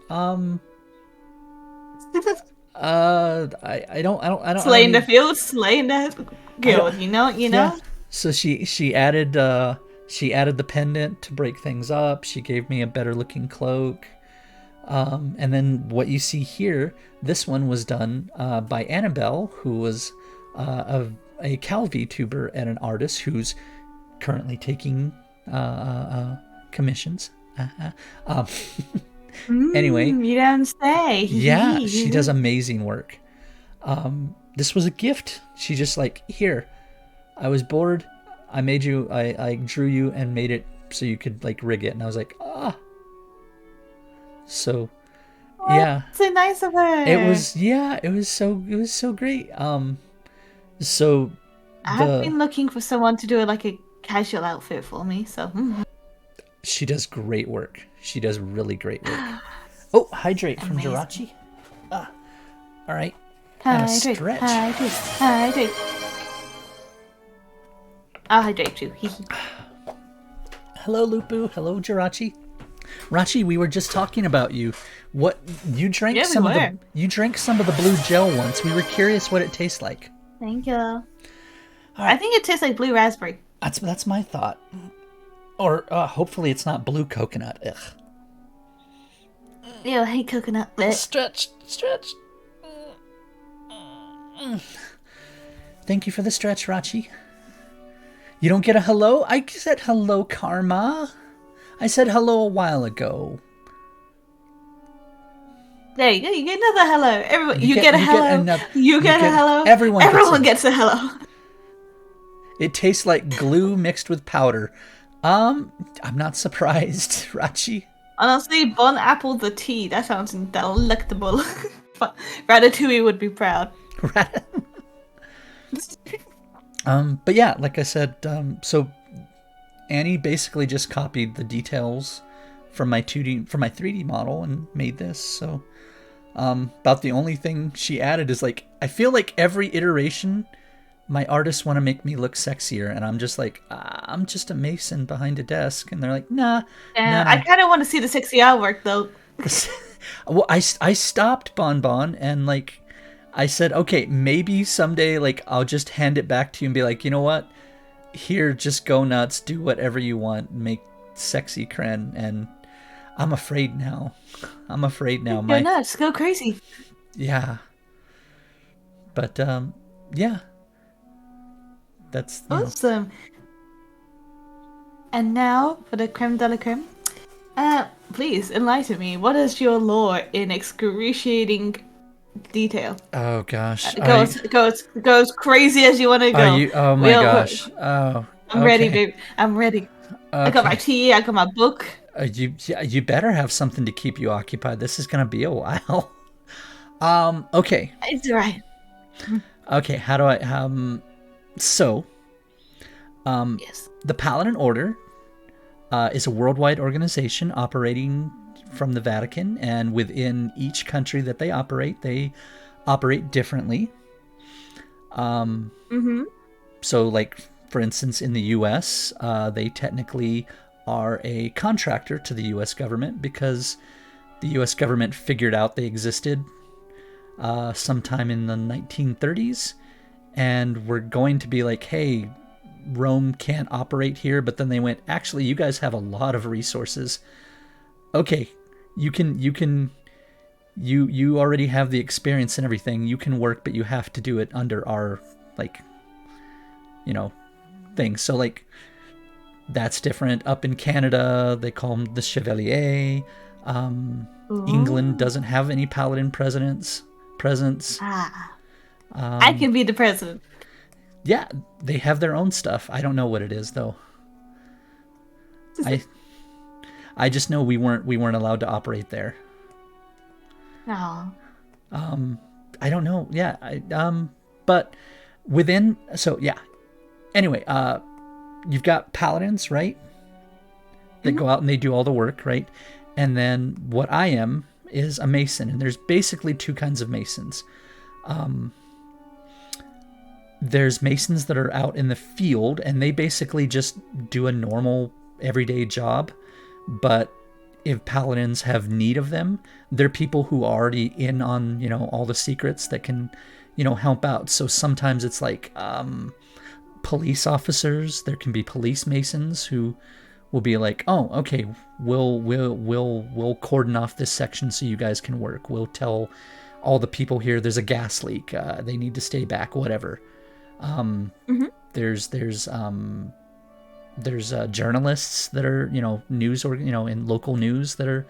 I don't Slaying the need... field, slaying the guild, you know? Yeah. So she added the pendant to break things up. She gave me a better looking cloak. And then what you see here, this one was done by Annabelle, who was a Cal VTuber and an artist who's currently taking commissions. Anyway, you don't say. yeah, she does amazing work. This was a gift. She just like, here, I was bored, I made you, I drew you and made it so you could like rig it, and I was like, so yeah, so nice of her. it was so great. So I've been looking for someone to do like a casual outfit for me, so she does great work. She does really great work. Oh, hydrate from Jirachi. All right. Hydrate. I'll hydrate you. Hello, Lupu. Hello, Jirachi. Rachi, we were just talking about you. What you drank you drank some of the blue gel once. We were curious what it tastes like. Thank you. Right. I think it tastes like blue raspberry. That's my thought. Or hopefully it's not blue coconut. Ugh. Ew, I hate coconut. Stretch. Thank you for the stretch, Rachi. You don't get a hello? I said hello, Karma. I said hello a while ago. There you go. You get another hello. Everyone, you get a hello. You get a hello. Everyone gets a hello. It tastes like glue mixed with powder. I'm not surprised, Rachi. Honestly, Bon Apple the tea. That sounds delectable. Ratatouille would be proud. But yeah, like I said, so Annie basically just copied the details from my 3D model and made this. So about the only thing she added is like, I feel like every iteration my artists want to make me look sexier, and I'm just like, I'm just a Mason behind a desk, and they're like, nah. I kind of want to see the sexy artwork though. Well, I stopped Bon, and like I said, okay, maybe someday like I'll just hand it back to you and be like, you know what? Here, just go nuts, do whatever you want, make sexy Cren. And I'm afraid now. Go nuts, go crazy. Yeah. But yeah. That's awesome. And now for the creme de la creme. Please enlighten me. What is your lore in excruciating detail? Oh gosh. Goes crazy as you want to go. Oh my gosh. Oh. I'm ready, baby. I'm ready. Okay. I got my tea. I got my book. You better have something to keep you occupied. This is gonna be a while. Okay. It's right. Okay. How do I So, yes. The Paladin Order is a worldwide organization operating from the Vatican, and within each country that they operate differently. So, like, for instance, in the U.S., they technically are a contractor to the U.S. government because the U.S. government figured out they existed sometime in the 1930s. And we're going to be like, hey, Rome can't operate here. But then they went, actually, you guys have a lot of resources. Okay, you already have the experience and everything. You can work, but you have to do it under our, like, things. So like that's different. Up in Canada, they call them the Chevalier. England Ooh. doesn't have any paladin presence. Ah, I can be the president. Yeah, they have their own stuff. I don't know what it is though. I I just know we weren't allowed to operate there. No. I don't know. Yeah, but within, so yeah. Anyway, you've got paladins, right? That Mhm. go out and they do all the work, right? And then what I am is a mason, and there's basically two kinds of masons. There's masons that are out in the field, and they basically just do a normal everyday job. But if paladins have need of them, they're people who are already in on all the secrets that can help out. So sometimes it's like police officers. There can be police masons who will be like, oh, okay, we'll cordon off this section so you guys can work. We'll tell all the people here there's a gas leak. They need to stay back. Whatever. Mhm. There's journalists that are news or in local news that are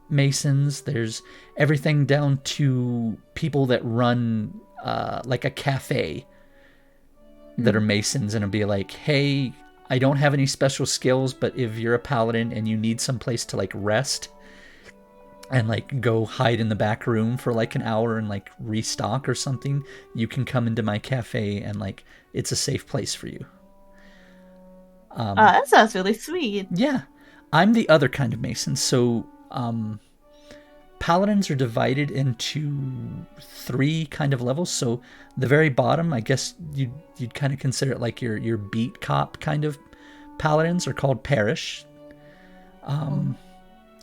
masons. There's everything down to people that run like a cafe that are masons, and it'll be like, hey, I don't have any special skills, but if you're a paladin and you need some place to like rest and like go hide in the back room for like an hour and like restock or something, you can come into my cafe and like it's a safe place for you. That sounds really sweet. Yeah, I'm the other kind of mason. So paladins are divided into three kind of levels. So the very bottom, I guess you'd kind of consider it like your beat cop kind of paladins are called parish.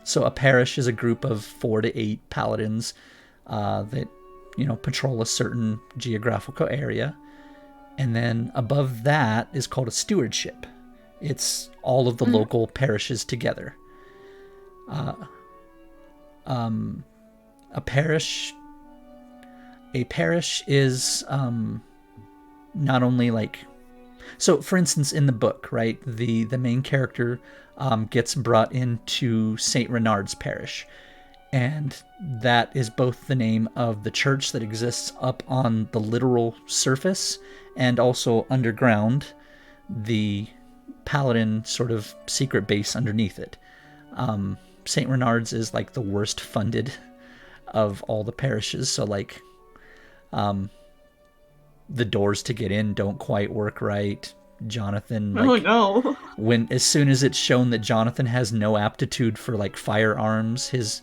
So a parish is a group of 4 to 8 paladins that patrol a certain geographical area. And then above that is called a stewardship. It's all of the Mhm. local parishes together. A parish is not only like, so for instance in the book, right, the main character gets brought into Saint Renard's parish, and that is both the name of the church that exists up on the literal surface and also underground, the paladin sort of secret base underneath it. St. Renard's is like the worst funded of all the parishes, so like the doors to get in don't quite work right. Jonathan, Oh like, no. when as soon as it's shown that Jonathan has no aptitude for like firearms, his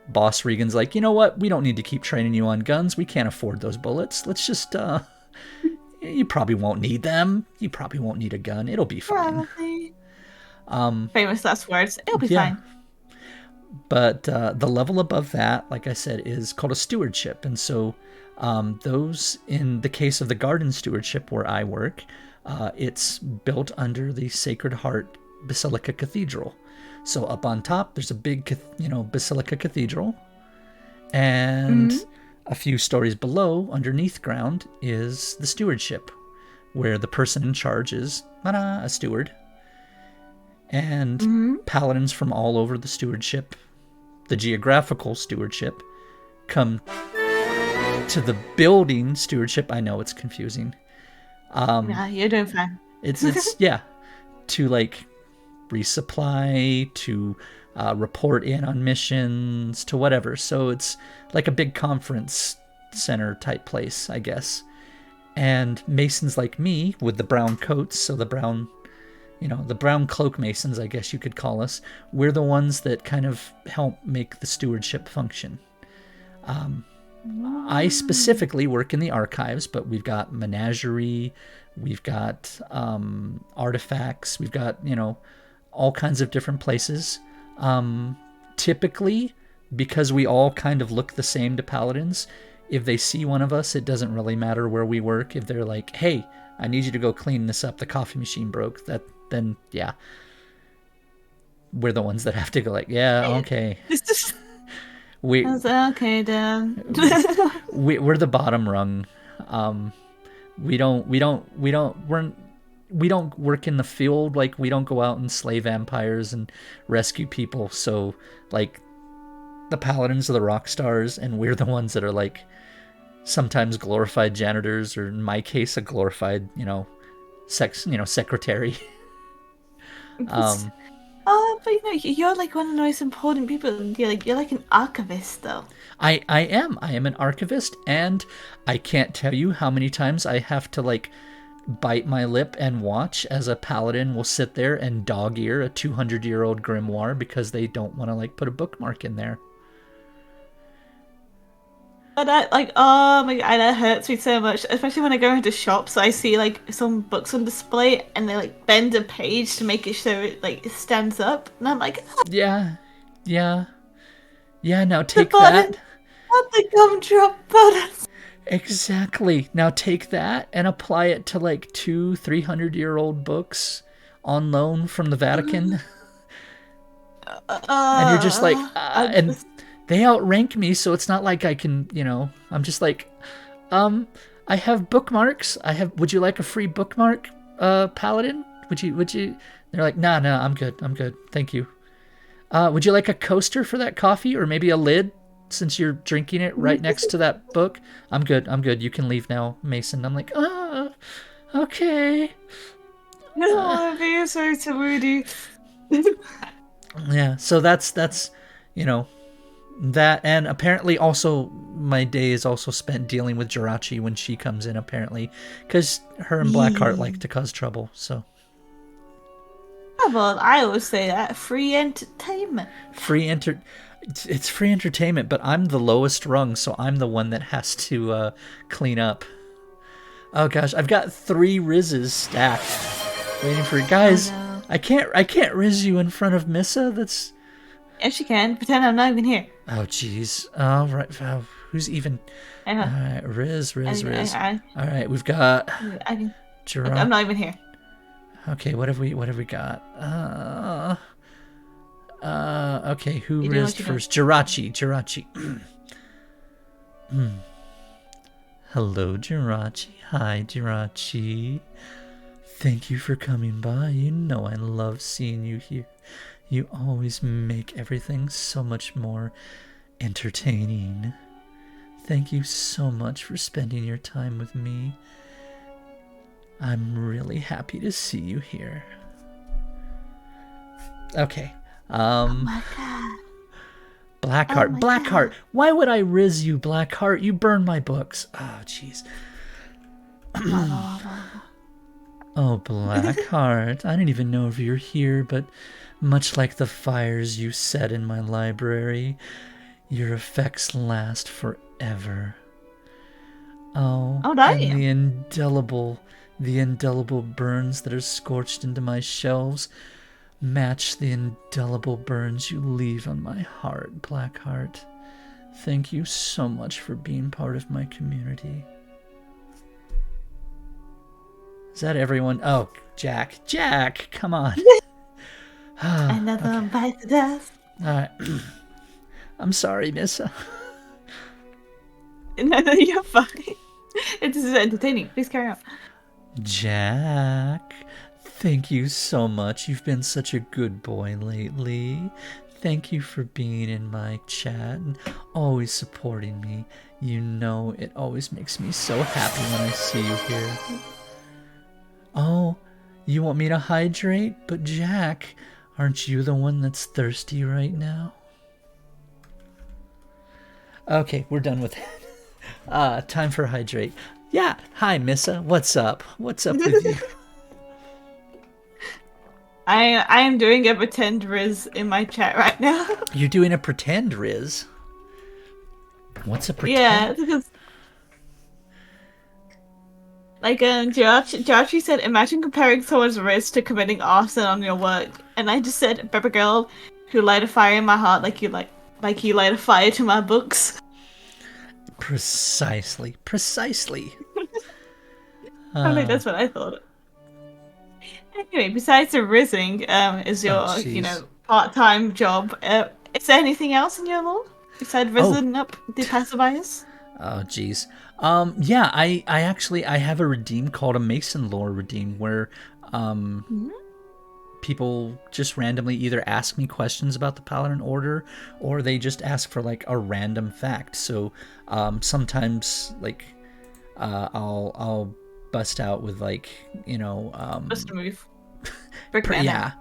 boss Regan's like, you know what, we don't need to keep training you on guns, we can't afford those bullets, let's just you probably won't need them, you probably won't need a gun, it'll be fine. Probably. Famous last words. It'll be Yeah, fine. but the level above that, like I said, is called a stewardship. And so those, in the case of the garden stewardship where I work, it's built under the Sacred Heart Basilica Cathedral. So up on top, there's a big, Basilica Cathedral, and Mhm. a few stories below, underneath ground, is the stewardship, where the person in charge is a steward. And Mhm. paladins from all over the stewardship, the geographical stewardship, come to the building stewardship. I know it's confusing. Yeah, you're doing fine. It's yeah, to like resupply, to report in on missions, to whatever. So it's like a big conference center type place, I guess. And masons like me with the brown coats, so the brown, the brown cloak masons, I guess you could call us, we're the ones that kind of help make the stewardship function. I Mm. specifically work in the archives, but we've got menagerie, we've got artifacts, we've got, all kinds of different places. Typically, because we all kind of look the same to paladins, if they see one of us, it doesn't really matter where we work. If they're like, hey, I need you to go clean this up, the coffee machine broke, then yeah, we're the ones that have to go like, yeah, okay. This just I We, was like, okay then. we're the bottom rung. Um, We don't work in the field. Like, we don't go out and slay vampires and rescue people. So, like, the paladins are the rock stars, and we're the ones that are, like, sometimes glorified janitors, or in my case, a glorified, secretary. um Oh, but you're like one of the most important people. You're like an archivist, though. I am an archivist, and I can't tell you how many times I have to, like, bite my lip and watch as a paladin will sit there and dog ear a 200-year-old grimoire because they don't want to, like, put a bookmark in there. But that, oh my god, that hurts me so much. Especially when I go into shops, I see like some books on display, and they like bend a page to make it so it stands up, and I'm like, oh, Yeah, yeah, yeah. Now the take button, that. not the gumdrop button. Exactly. Now take that and apply it to, like, 300-year-old books on loan from the Vatican. And you're just like, I'm and just, they outrank me, so it's not like I can, I'm just like, I have bookmarks. Would you like a free bookmark, paladin? Would you? They're like, nah, I'm good, thank you. Would you like a coaster for that coffee, or maybe a lid, since you're drinking it right next to that book? I'm good, you can leave now, Mason. I'm like, okay. I don't want to be so moody. Yeah, so that's that, and apparently also my day is also spent dealing with Jirachi when she comes in, apparently, because her and Blackheart like to cause trouble. So Well, I always say that free entertainment. it's free entertainment, but I'm the lowest rung, so I'm the one that has to clean up. Oh gosh, I've got 3 Rizzes stacked, waiting for you guys. Oh, no. I can't Riz you in front of Missa. That's Yes, you can. Pretend I'm not even here. Oh, jeez. All right. Who's even? All right. Riz. All right. We've got Gerard. I'm not even here. Okay. What have we got? Okay. Who rizzed first? Jirachi. Hello, Jirachi. Hi, Jirachi. Thank you for coming by. You know I love seeing you here. You always make everything so much more entertaining. Thank you so much for spending your time with me. I'm really happy to see you here. Okay. Oh my god. Blackheart. Blackheart. Why would I riz you, Blackheart? You burn my books. Oh, jeez. Oh, Blackheart. I didn't even know if you're here, but much like the fires you set in my library, your effects last forever. Oh, damn. and the indelible burns that are scorched into my shelves match the indelible burns you leave on my heart, Blackheart. Thank you so much for being part of my community. Is that everyone? Oh, Jack, come on. Another one bites the dust. Alright. I'm sorry, Missa. No, you're fine. This is entertaining. Please carry on. Jack, thank you so much. You've been such a good boy lately. Thank you for being in my chat and always supporting me. You know it always makes me so happy when I see you here. Oh, you want me to hydrate? But Jack, aren't you the one that's thirsty right now? Okay, we're done with that. Time for hydrate. Yeah, hi Missa. What's up? What's up with you? I am doing a pretend Riz in my chat right now. You're doing a pretend Riz? What's a pretend? Yeah, because like Jirachi said, imagine comparing someone's Riz to committing arson on your work, and I just said, Pepper Girl, who light a fire in my heart like you light a fire to my books. Precisely. I think that's what I thought. Anyway, besides the rizzing, is your part-time job. Is there anything else in your law besides rizzing up the passerbyers? Oh, geez. Yeah, I actually I have a redeem called a Mason lore redeem where Mhm. people just randomly either ask me questions about the Paladin Order or they just ask for like a random fact. So sometimes like I'll bust out with like Just a move. Brick banner. yeah,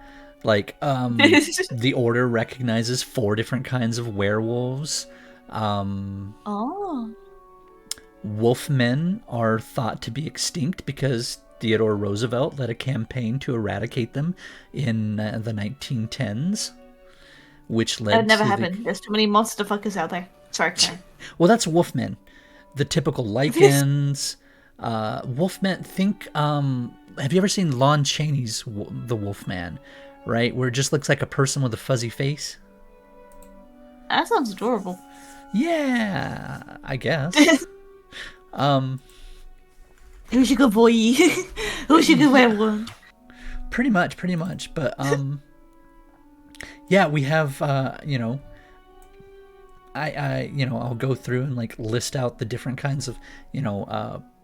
like the Order recognizes 4 different kinds of werewolves. Oh. Wolfmen are thought to be extinct because Theodore Roosevelt led a campaign to eradicate them in the 1910s, which That led never to the. happened. There's too many monster fuckers out there. Sorry, Karen. Well, that's Wolfmen. The typical lichens. Wolfmen, think. Have you ever seen Lon Chaney's The Wolfman? Right? Where it just looks like a person with a fuzzy face? That sounds adorable. Yeah, I guess. Um, Who's a good boy? Who's a good yeah, werewolf? pretty much, pretty much. But yeah, we have I'll go through and like list out the different kinds of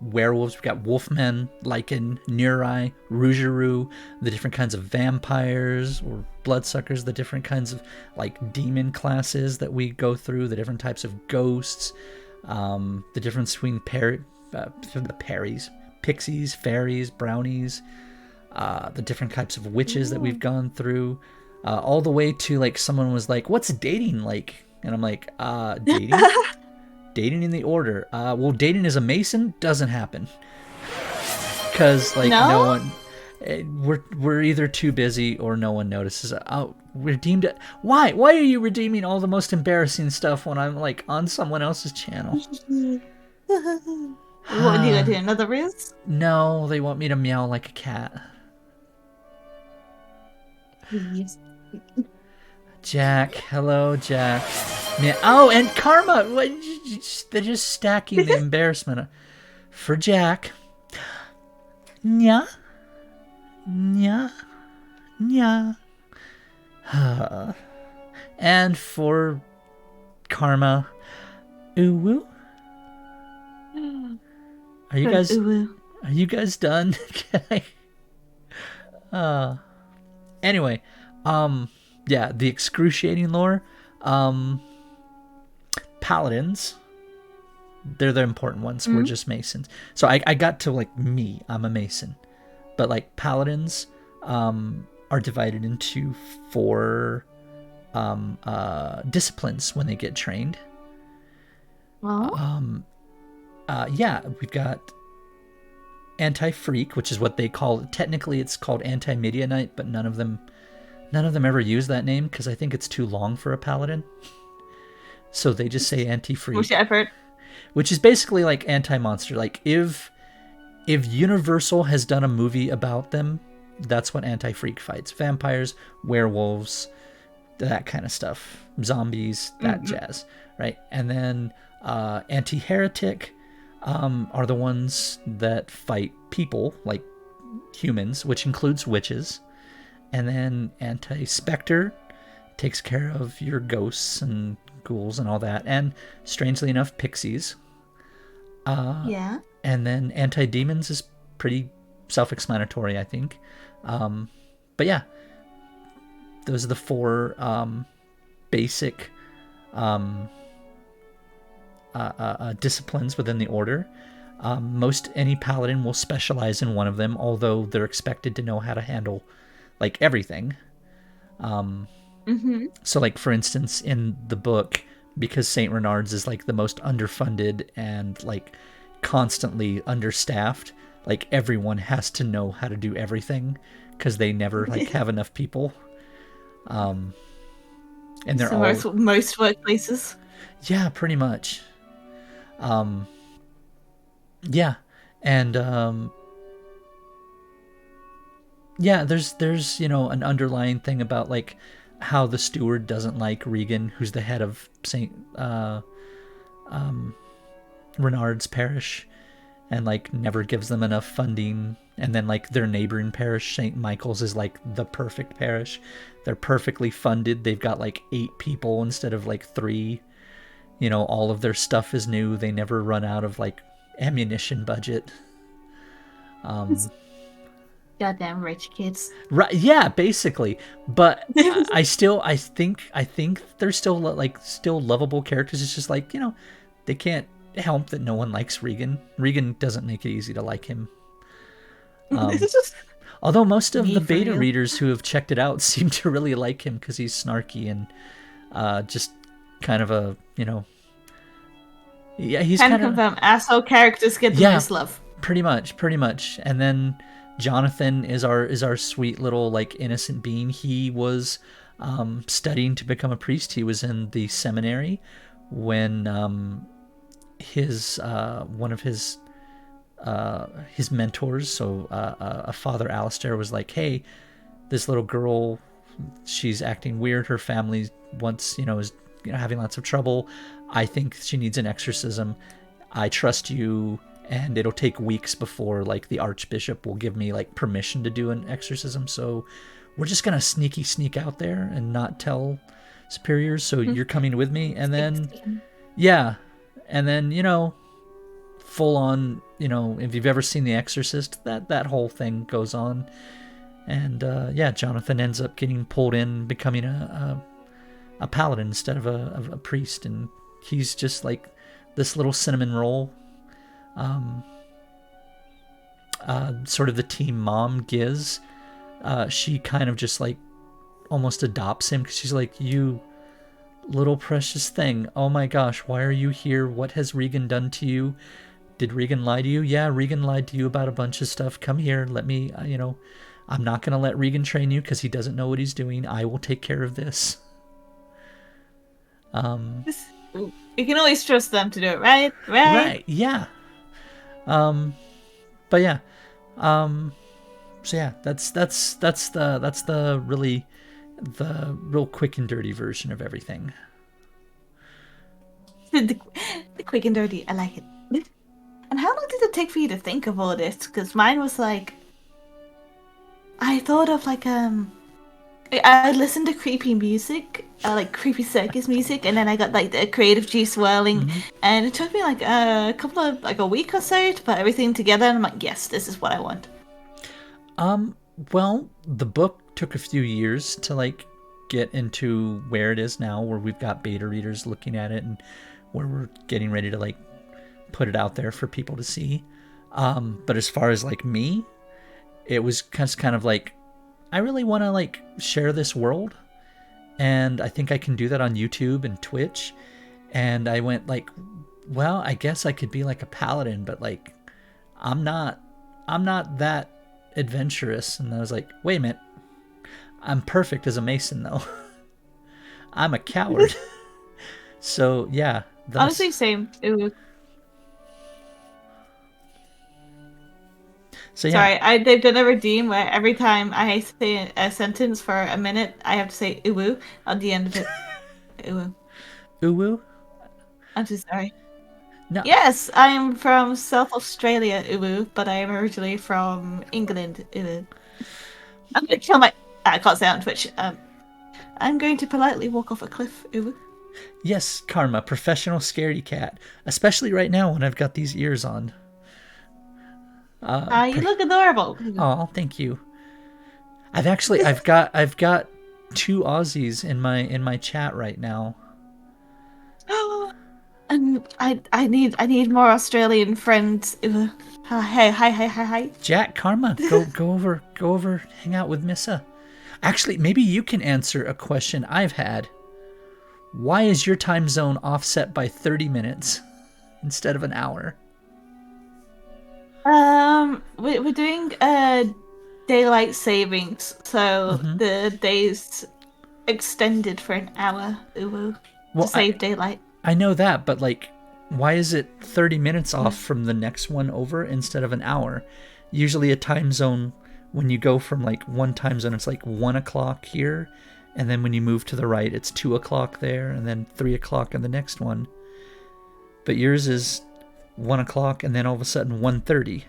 werewolves. We've got wolfmen, lichen, nuri, rougerou, the different kinds of vampires or bloodsuckers, the different kinds of like demon classes that we go through, the different types of ghosts, the difference between the parries, pixies, fairies, brownies, the different types of witches that we've gone through, all the way to like someone was like, "What's dating like?" And I'm like, dating? Dating in the Order. Well, dating as a Mason doesn't happen. Because, like, no No? one. We're either too busy or no one notices. Oh, redeemed it. Why? Why are you redeeming all the most embarrassing stuff when I'm, like, on someone else's channel? What do you gotta do? Another riz? No, they want me to meow like a cat. Please. Jack. Hello, Jack. Man, oh, and Karma. They're just stacking the embarrassment for Jack. Nya. Nya. Nya. And for Karma. Uwu. Are you guys are you guys done? Can I anyway, yeah, the excruciating lore. Paladins, they're the important ones. We're just Masons. So I got to like me, I'm a Mason. But like Paladins are divided into 4 disciplines when they get trained. Oh. Yeah, we've got anti-freak, which is what they call it. Technically it's called anti-Midianite, but none of them ever use that name because I think it's too long for a paladin. So they just say anti-freak, Effort. which is basically like anti-monster. Like if Universal has done a movie about them, that's what anti-freak fights: vampires, werewolves, that kind of stuff, zombies, that jazz, right? And then anti-heretic are the ones that fight people like humans, which includes witches. And then anti-specter takes care of your ghosts and ghouls and all that, and strangely enough, pixies. Yeah. And then anti-demons is pretty self-explanatory, I think. But yeah, those are the 4 basic disciplines within the order. Most any paladin will specialize in one of them, although they're expected to know how to handle like everything. So like for instance in the book, because St. Renard's is like the most underfunded and like constantly understaffed, like everyone has to know how to do everything because they never like have enough people. And they're So all most workplaces. yeah, pretty much. Yeah, and yeah, there's an underlying thing about like how the steward doesn't like Regan, who's the head of Saint Renard's parish, and like never gives them enough funding. And then like their neighboring parish, St. Michael's, is like the perfect parish. They're perfectly funded. They've got like 8 people instead of like 3, all of their stuff is new. They never run out of like ammunition budget. Goddamn rich kids. Right? Yeah, basically. But I think they're still still lovable characters. It's just like they can't help that no one likes Regan. Regan doesn't make it easy to like him. It's just Although most of Me the for beta real. readers who have checked it out seem to really like him because he's snarky and just kind of a yeah, he's can kind of confirm asshole characters get the yeah, most love. pretty much. And then Jonathan is our sweet little like innocent being. He was studying to become a priest. He was in the seminary when his one of his mentors, so Father Alistair, was like, "Hey, this little girl, she's acting weird. Her family is having lots of trouble. I think she needs an exorcism. I trust you, and it'll take weeks before like the Archbishop will give me like permission to do an exorcism. So we're just gonna sneak out there and not tell superiors. So you're coming with me, and then yeah, and then full on, if you've ever seen The Exorcist, that whole thing goes on, and yeah, Jonathan ends up getting pulled in, becoming a paladin instead of a priest, and he's just like this little cinnamon roll. Sort of the team mom, Giz, she kind of just like almost adopts him because she's like, you little precious thing, oh my gosh, why are you here? What has Regan done to you? Did Regan lie to you? Yeah, Regan lied to you about a bunch of stuff. Come here, let me, I'm not going to let Regan train you because he doesn't know what he's doing. I will take care of this. You can always trust them to do it, right? Right, yeah. But yeah. So yeah, that's the real quick and dirty version of everything. the quick and dirty. I like it. And how long did it take for you to think of all this? Because mine was like, I thought of like I listened to creepy music, like creepy circus music, and then I got like the creative juice swirling, and it took me like a week or so to put everything together, and I'm like, yes, this is what I want. Well, the book took a few years to like get into where it is now, where we've got beta readers looking at it and where we're getting ready to like put it out there for people to see. But as far as like me, it was kind of like, I really want to like share this world, and I think I can do that on YouTube and Twitch. And I went like, well, I guess I could be like a paladin, but like I'm not that adventurous. And I was like, wait a minute, I'm perfect as a mason though. I'm a coward. So yeah, Honestly, same. It was. So yeah. Sorry, they've done a redeem where every time I say a sentence for a minute, I have to say uwu at the end of it. Uwu. Uwu? I'm so sorry. No. Yes, I am from South Australia, uwu, but I am originally from England, uwu. I'm gonna kill my. I can't say it on Twitch. I'm going to politely walk off a cliff, uwu. Yes, Karma, professional scaredy cat, especially right now when I've got these ears on. You look adorable. Oh, thank you. I've got 2 Aussies in my chat right now. And I need more Australian friends. Hi. Jack, Karma, go over, hang out with Missa. Actually, maybe you can answer a question I've had. Why is your time zone offset by 30 minutes instead of an hour? We're doing daylight savings, so the day's extended for an hour. To save daylight. I know that, but like, why is it 30 minutes off from the next one over instead of an hour? Usually a time zone, when you go from like one time zone, it's like 1 o'clock here, and then when you move to the right, it's 2 o'clock there, and then 3 o'clock in the next one. But yours is 1 o'clock, and then all of a sudden 1:30.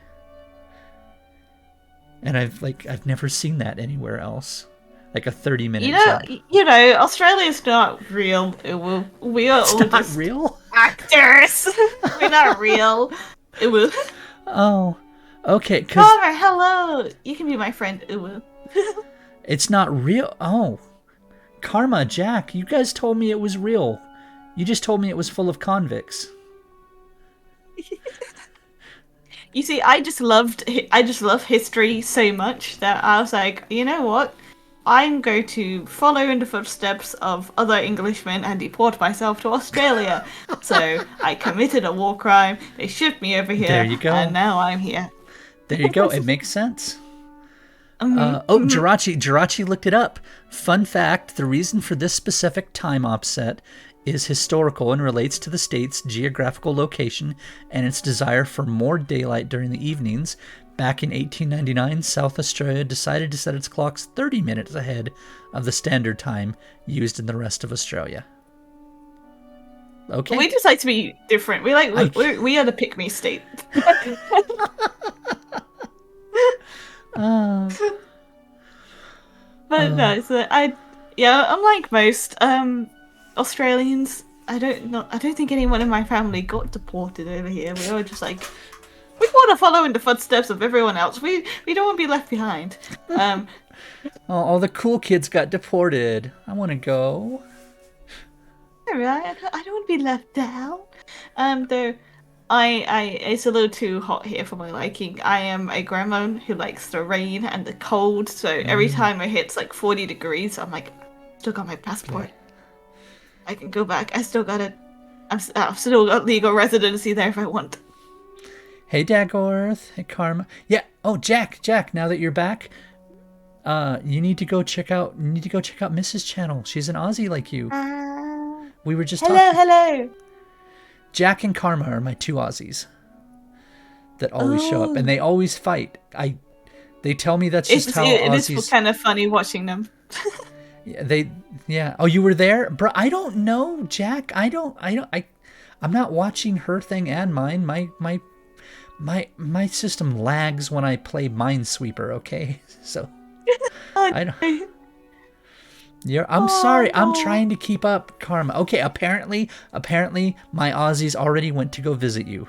And I've never seen that anywhere else. Like a 30-minute jump. Australia's not real. We are it's all not just real? characters. We're not real. Uwu. Oh, okay. Because Karma, hello. You can be my friend, Uwu. it's not real. Oh, Karma, Jack, you guys told me it was real. You just told me it was full of convicts. You see, I just love history so much that I was like, you know what? I'm going to follow in the footsteps of other Englishmen and deport myself to Australia. So I committed a war crime. They shipped me over here. There you go. And now I'm here. There you go. It makes sense. Mm-hmm. Jirachi looked it up. Fun fact, the reason for this specific time offset is historical and relates to the state's geographical location and its desire for more daylight during the evenings. Back in 1899, South Australia decided to set its clocks 30 minutes ahead of the standard time used in the rest of Australia. Okay. We just like to be different. We are the pick-me state. But no, so unlike most Australians, I don't think anyone in my family got deported over here. We were just like, we want to follow in the footsteps of everyone else. We don't want to be left behind. All the cool kids got deported. I want to go. Alright, I don't want to be left down. Though it's a little too hot here for my liking. I am a grandma who likes the rain and the cold, so every time it hits like 40 degrees, I'm like, still got my passport. I can go back. I've still got legal residency there if I want. Hey, Dagorth. Hey, Karma. Yeah. Oh, Jack. Now that you're back, you need to go check out Mrs. Channel. She's an Aussie like you. We were just talking. Hello. Jack and Karma are my two Aussies that always show up, and they always fight. They tell me that's just how Aussies. It's kind of funny watching them. Yeah. Oh, you were there, bro. I don't know, Jack. I'm not watching her thing and mine. My system lags when I play Minesweeper. Okay, so I don't. I'm sorry. I'm trying to keep up, Karma. Okay, apparently, my Aussies already went to go visit you.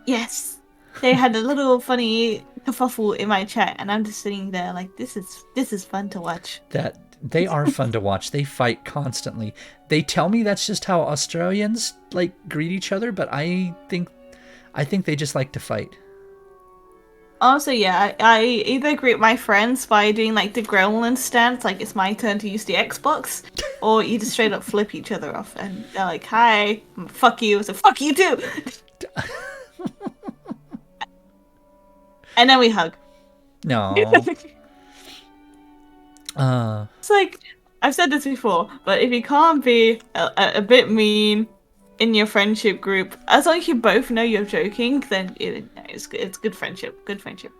Yes, they had a little funny kerfuffle in my chat, and I'm just sitting there like, this is fun to watch. That they are fun to watch. They fight constantly. They tell me that's just how Australians like greet each other, but I think they just like to fight. Also, yeah, I either greet my friends by doing like the gremlin stance, like it's my turn to use the Xbox, or you just straight up flip each other off, and they're like, "Hi, fuck you," so fuck you too. And then we hug. No. It's like, I've said this before, but if you can't be a bit mean in your friendship group, as long as you both know you're joking, then it's good friendship. Good friendship.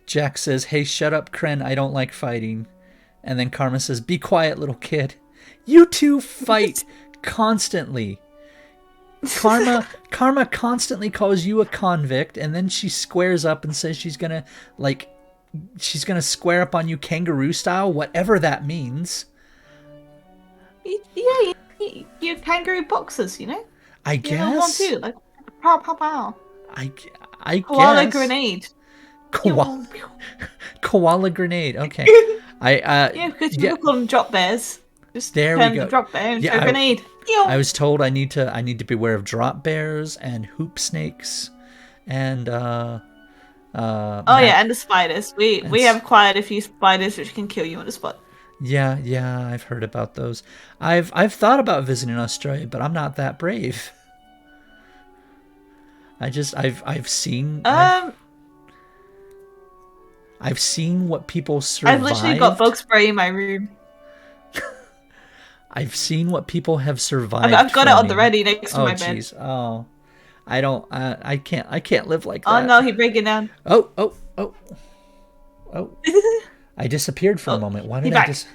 Jack says, "Hey, shut up, Cren. I don't like fighting." And then Karma says, "Be quiet, little kid. You two fight constantly." Karma constantly calls you a convict, and then she squares up and says she's gonna square up on you kangaroo style, whatever that means. Yeah, you're kangaroo boxers, you know? I guess. You want to, like, pow, pow, pow. I Koala guess. grenade. Koala grenade. Okay. Yeah, because people call them drop bears. Just there turn we go. The drop bear into a grenade. I was told I need to beware of drop bears and hoop snakes, and and the spiders. We have quite a few spiders which can kill you on the spot. Yeah, I've heard about those. I've thought about visiting Australia, but I'm not that brave. I've seen I've seen what people survived. I've literally got bug spray in my room. I've seen what people have survived. I've got it on the ready next to my bed. Geez. Oh, I don't. I can't live like that. Oh no, he's breaking down. Oh. I disappeared for a moment. Why did I just?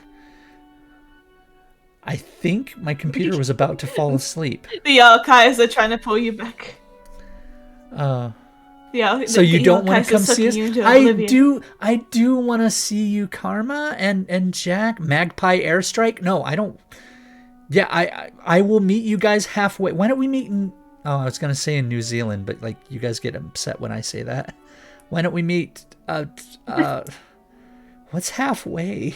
I think my computer was about to fall asleep. The archives are trying to pull you back. Yeah. So you don't want to come see us? I do want to see you, Karma and Jack. Magpie Airstrike. No, I don't. Yeah, I will meet you guys halfway. Why don't we meet in? Oh, I was gonna say in New Zealand, but like you guys get upset when I say that. Why don't we meet? What's halfway?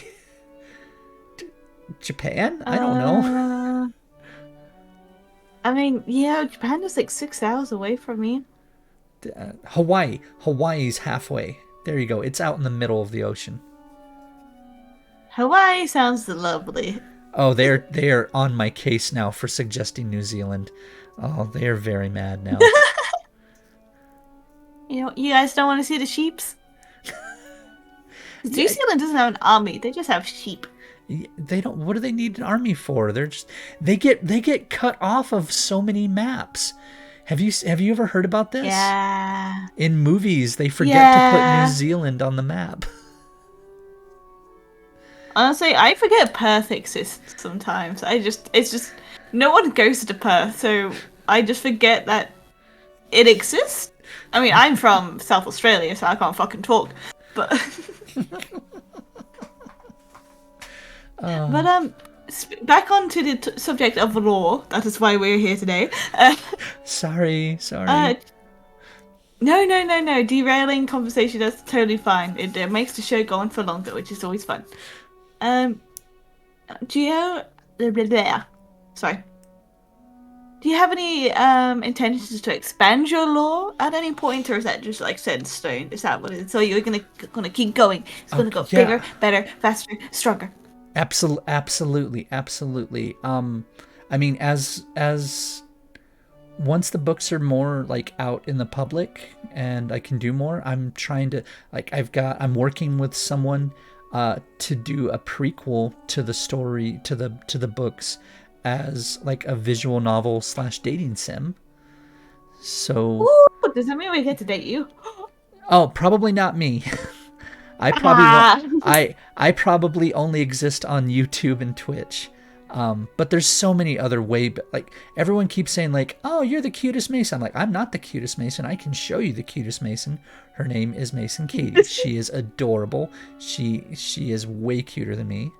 Japan? I don't know. Uh, I mean, yeah, Japan is like 6 hours away from me. Hawaii. Hawaii's halfway. There you go. It's out in the middle of the ocean. Hawaii sounds lovely. Oh, they are on my case now for suggesting New Zealand. Oh, they are very mad now. You guys don't want to see the sheeps? New Yeah, Zealand doesn't have an army; they just have sheep. they don't. What do they need an army for? They get cut off of so many maps. Have you ever heard about this? Yeah, In movies, they forget to put New yeah. Zealand on the map. Honestly, I forget Perth exists sometimes. It's just no one goes to Perth, so I just forget that it exists. I mean, I'm from South Australia, so I can't fucking talk. But but back onto the subject of law. That is why we're here today. Sorry. Uh, no. Derailing conversation, that's totally fine. It makes the show go on for longer, which is always fun. Um, do you blah, blah, blah. Sorry. Do you have any intentions to expand your lore at any point, or is that just like set in stone? Is that what it is? So you're gonna keep going. It's gonna go Yeah. bigger, better, faster, stronger. Absolutely. I mean, as once the books are more like out in the public and I can do more, I'm trying to like I'm working with someone to do a prequel to the story to the books as like a visual novel / dating sim. So, Ooh, does that mean we get to date you? oh, probably not me. I probably won't. Ah. I probably only exist on YouTube and Twitch. But there's so many other like everyone keeps saying like, oh, you're the cutest Mason. I'm like, I'm not the cutest Mason. I can show you the cutest Mason. Her name is Mason Katie. She is adorable. She is way cuter than me.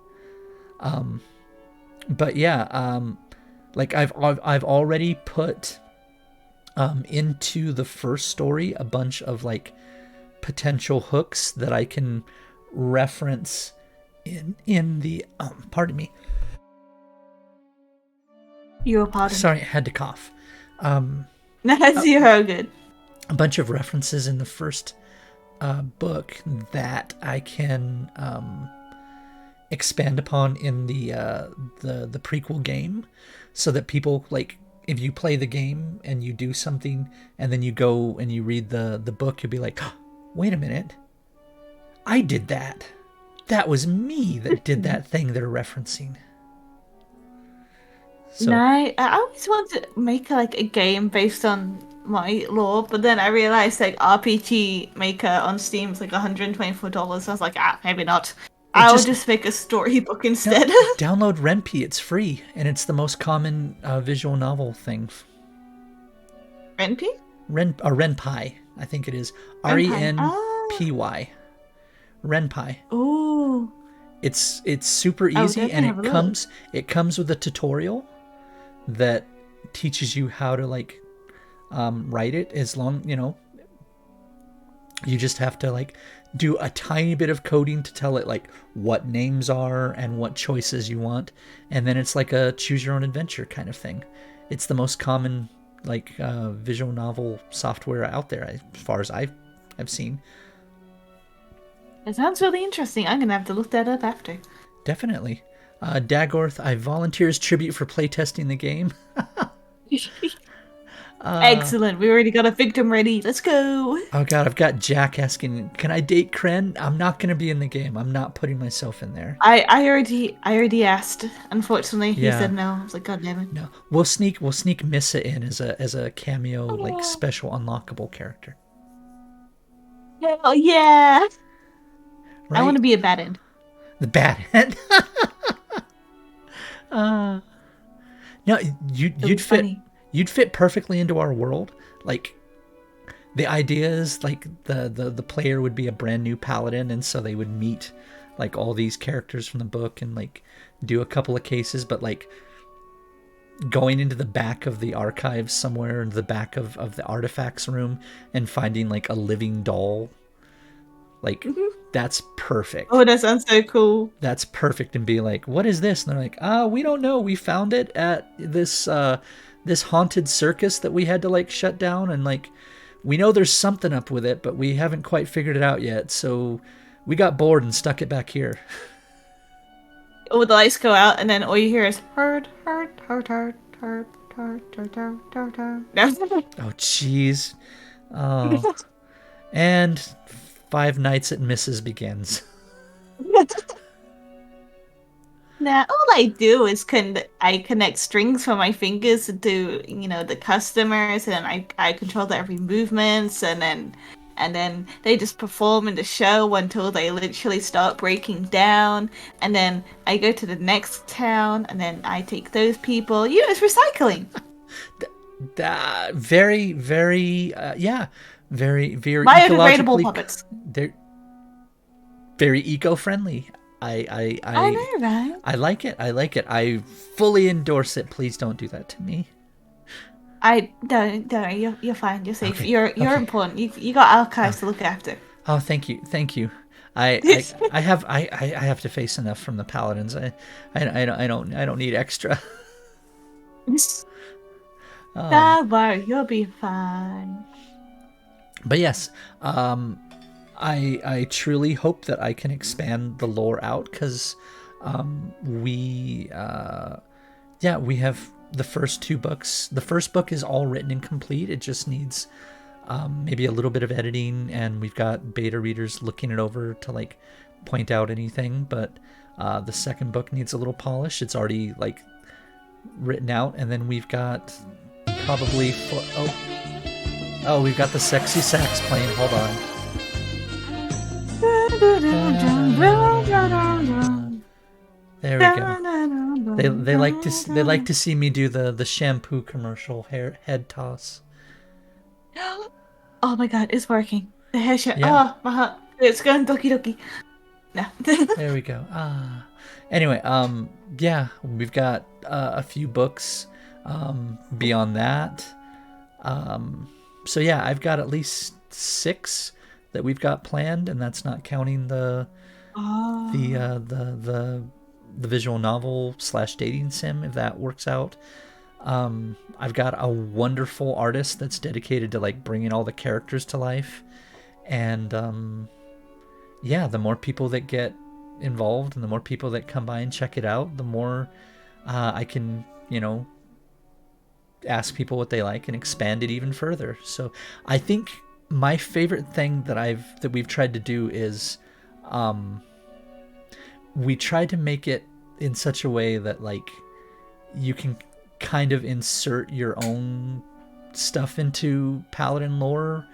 But yeah, like I've already put into the first story a bunch of like potential hooks that I can reference in the pardon me. You're pardoned. Sorry, I had to cough. That's you're good. A bunch of references in the first book that I can expand upon in the prequel game, so that people like if you play the game and you do something and then you go and you read the book, you'll be like, oh, wait a minute, I did that. That was me that did that thing they're referencing. So, No, I always wanted to make like a game based on my lore, but then I realized like RPG Maker on Steam is like $124. I was like, maybe not. I'll just make a storybook instead. download Ren'Py. It's free, and it's the most common visual novel thing. Ren'Py? Ren'Py, I think it is. RENPY. Ren'Py. Ooh. It's super easy, and it comes with a tutorial that teaches you how to like write it. As long you just have to like do a tiny bit of coding to tell it like what names are and what choices you want, and then it's like a choose your own adventure kind of thing. It's the most common like visual novel software out there as far as I've seen. It sounds really interesting. I'm gonna have to look that up after. Definitely. Dagorth, I volunteer as tribute for playtesting the game. Excellent. We already got a victim ready. Let's go. Oh god, I've got Jack asking, can I date Cren? I'm not going to be in the game. I'm not putting myself in there. I already asked. Unfortunately, he Yeah. said no. I was like, God damn it. No, we'll sneak Missa in as a cameo, like special unlockable character. Hell yeah. Right? I want to be a bad end. The bad end. No, you'd fit. Funny. You'd fit perfectly into our world. Like, the idea is like the player would be a brand new paladin, and so they would meet like all these characters from the book and like do a couple of cases, but like going into the back of the archives somewhere in the back of the artifacts room and finding like a living doll. Like, that's perfect. Oh, that sounds so cool. That's perfect. And be like, what is this? And they're like, we don't know. We found it at this haunted circus that we had to like shut down, and like we know there's something up with it, but we haven't quite figured it out yet. So we got bored and stuck it back here. All the lights go out, and then all you hear is hard, hard, hard, hard, hard, hard, hard, hard, hard, hard. Oh, jeez. Oh, and Five Nights at Mrs. begins. Now, all I do is I connect strings from my fingers to, the customers, and I control their every movements, and then they just perform in the show until they literally start breaking down, and then I go to the next town, and then I take those people. It's recycling. Very, very, yeah, very, very Biodegradable puppets. They're very eco-friendly. I know, right? I like it. I like it. I fully endorse it. Please don't do that to me. I don't. You're fine. You're safe. Okay, You're okay. important. You got archives to look after. Oh, thank you, thank you. I have to face enough from the paladins. I don't need extra. Don't worry, you'll be fine. But yes, I truly hope that I can expand the lore out, because we have the first two books. The first book is all written and complete. It just needs maybe a little bit of editing, and we've got beta readers looking it over to like point out anything. But the second book needs a little polish. It's already like written out, and then we've got probably we've got the sexy sax playing. Hold on. There we go. They like to see me do the shampoo commercial head toss. Oh my god, it's working. The hair show. Yeah. Oh my heart. It's going doki doki. No. There we go. Anyway, yeah, we've got a few books beyond that. So yeah, I've got at least 6 that we've got planned, and that's not counting the visual novel / dating sim, if that works out. I've got a wonderful artist that's dedicated to like bringing all the characters to life, and yeah, the more people that get involved and the more people that come by and check it out, the more I can, ask people what they like and expand it even further. So I think my favorite thing that we've tried to do is we tried to make it in such a way that like you can kind of insert your own stuff into Paladin lore,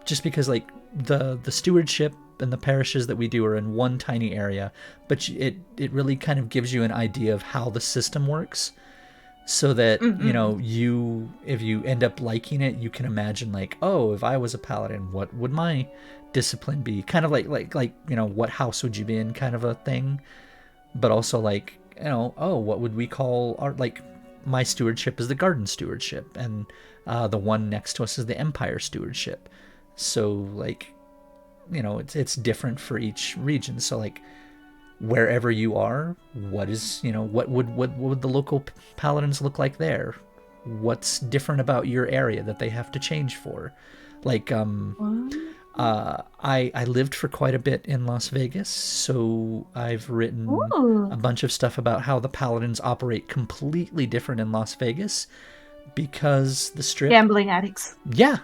just because like the stewardship and the parishes that we do are in one tiny area, but it really kind of gives you an idea of how the system works, so that if you end up liking it, you can imagine like, oh, if I was a paladin, what would my discipline be? Kind of like what house would you be in, kind of a thing. But also like, oh, what would we call our, like, my stewardship is the garden stewardship, and the one next to us is the empire stewardship. So like, it's different for each region. So like, wherever you are, what is, what would the local paladins look like there? What's different about your area that they have to change for? Like, I lived for quite a bit in Las Vegas, so I've written a bunch of stuff about how the paladins operate completely different in Las Vegas, because the Strip... Gambling addicts. Yeah.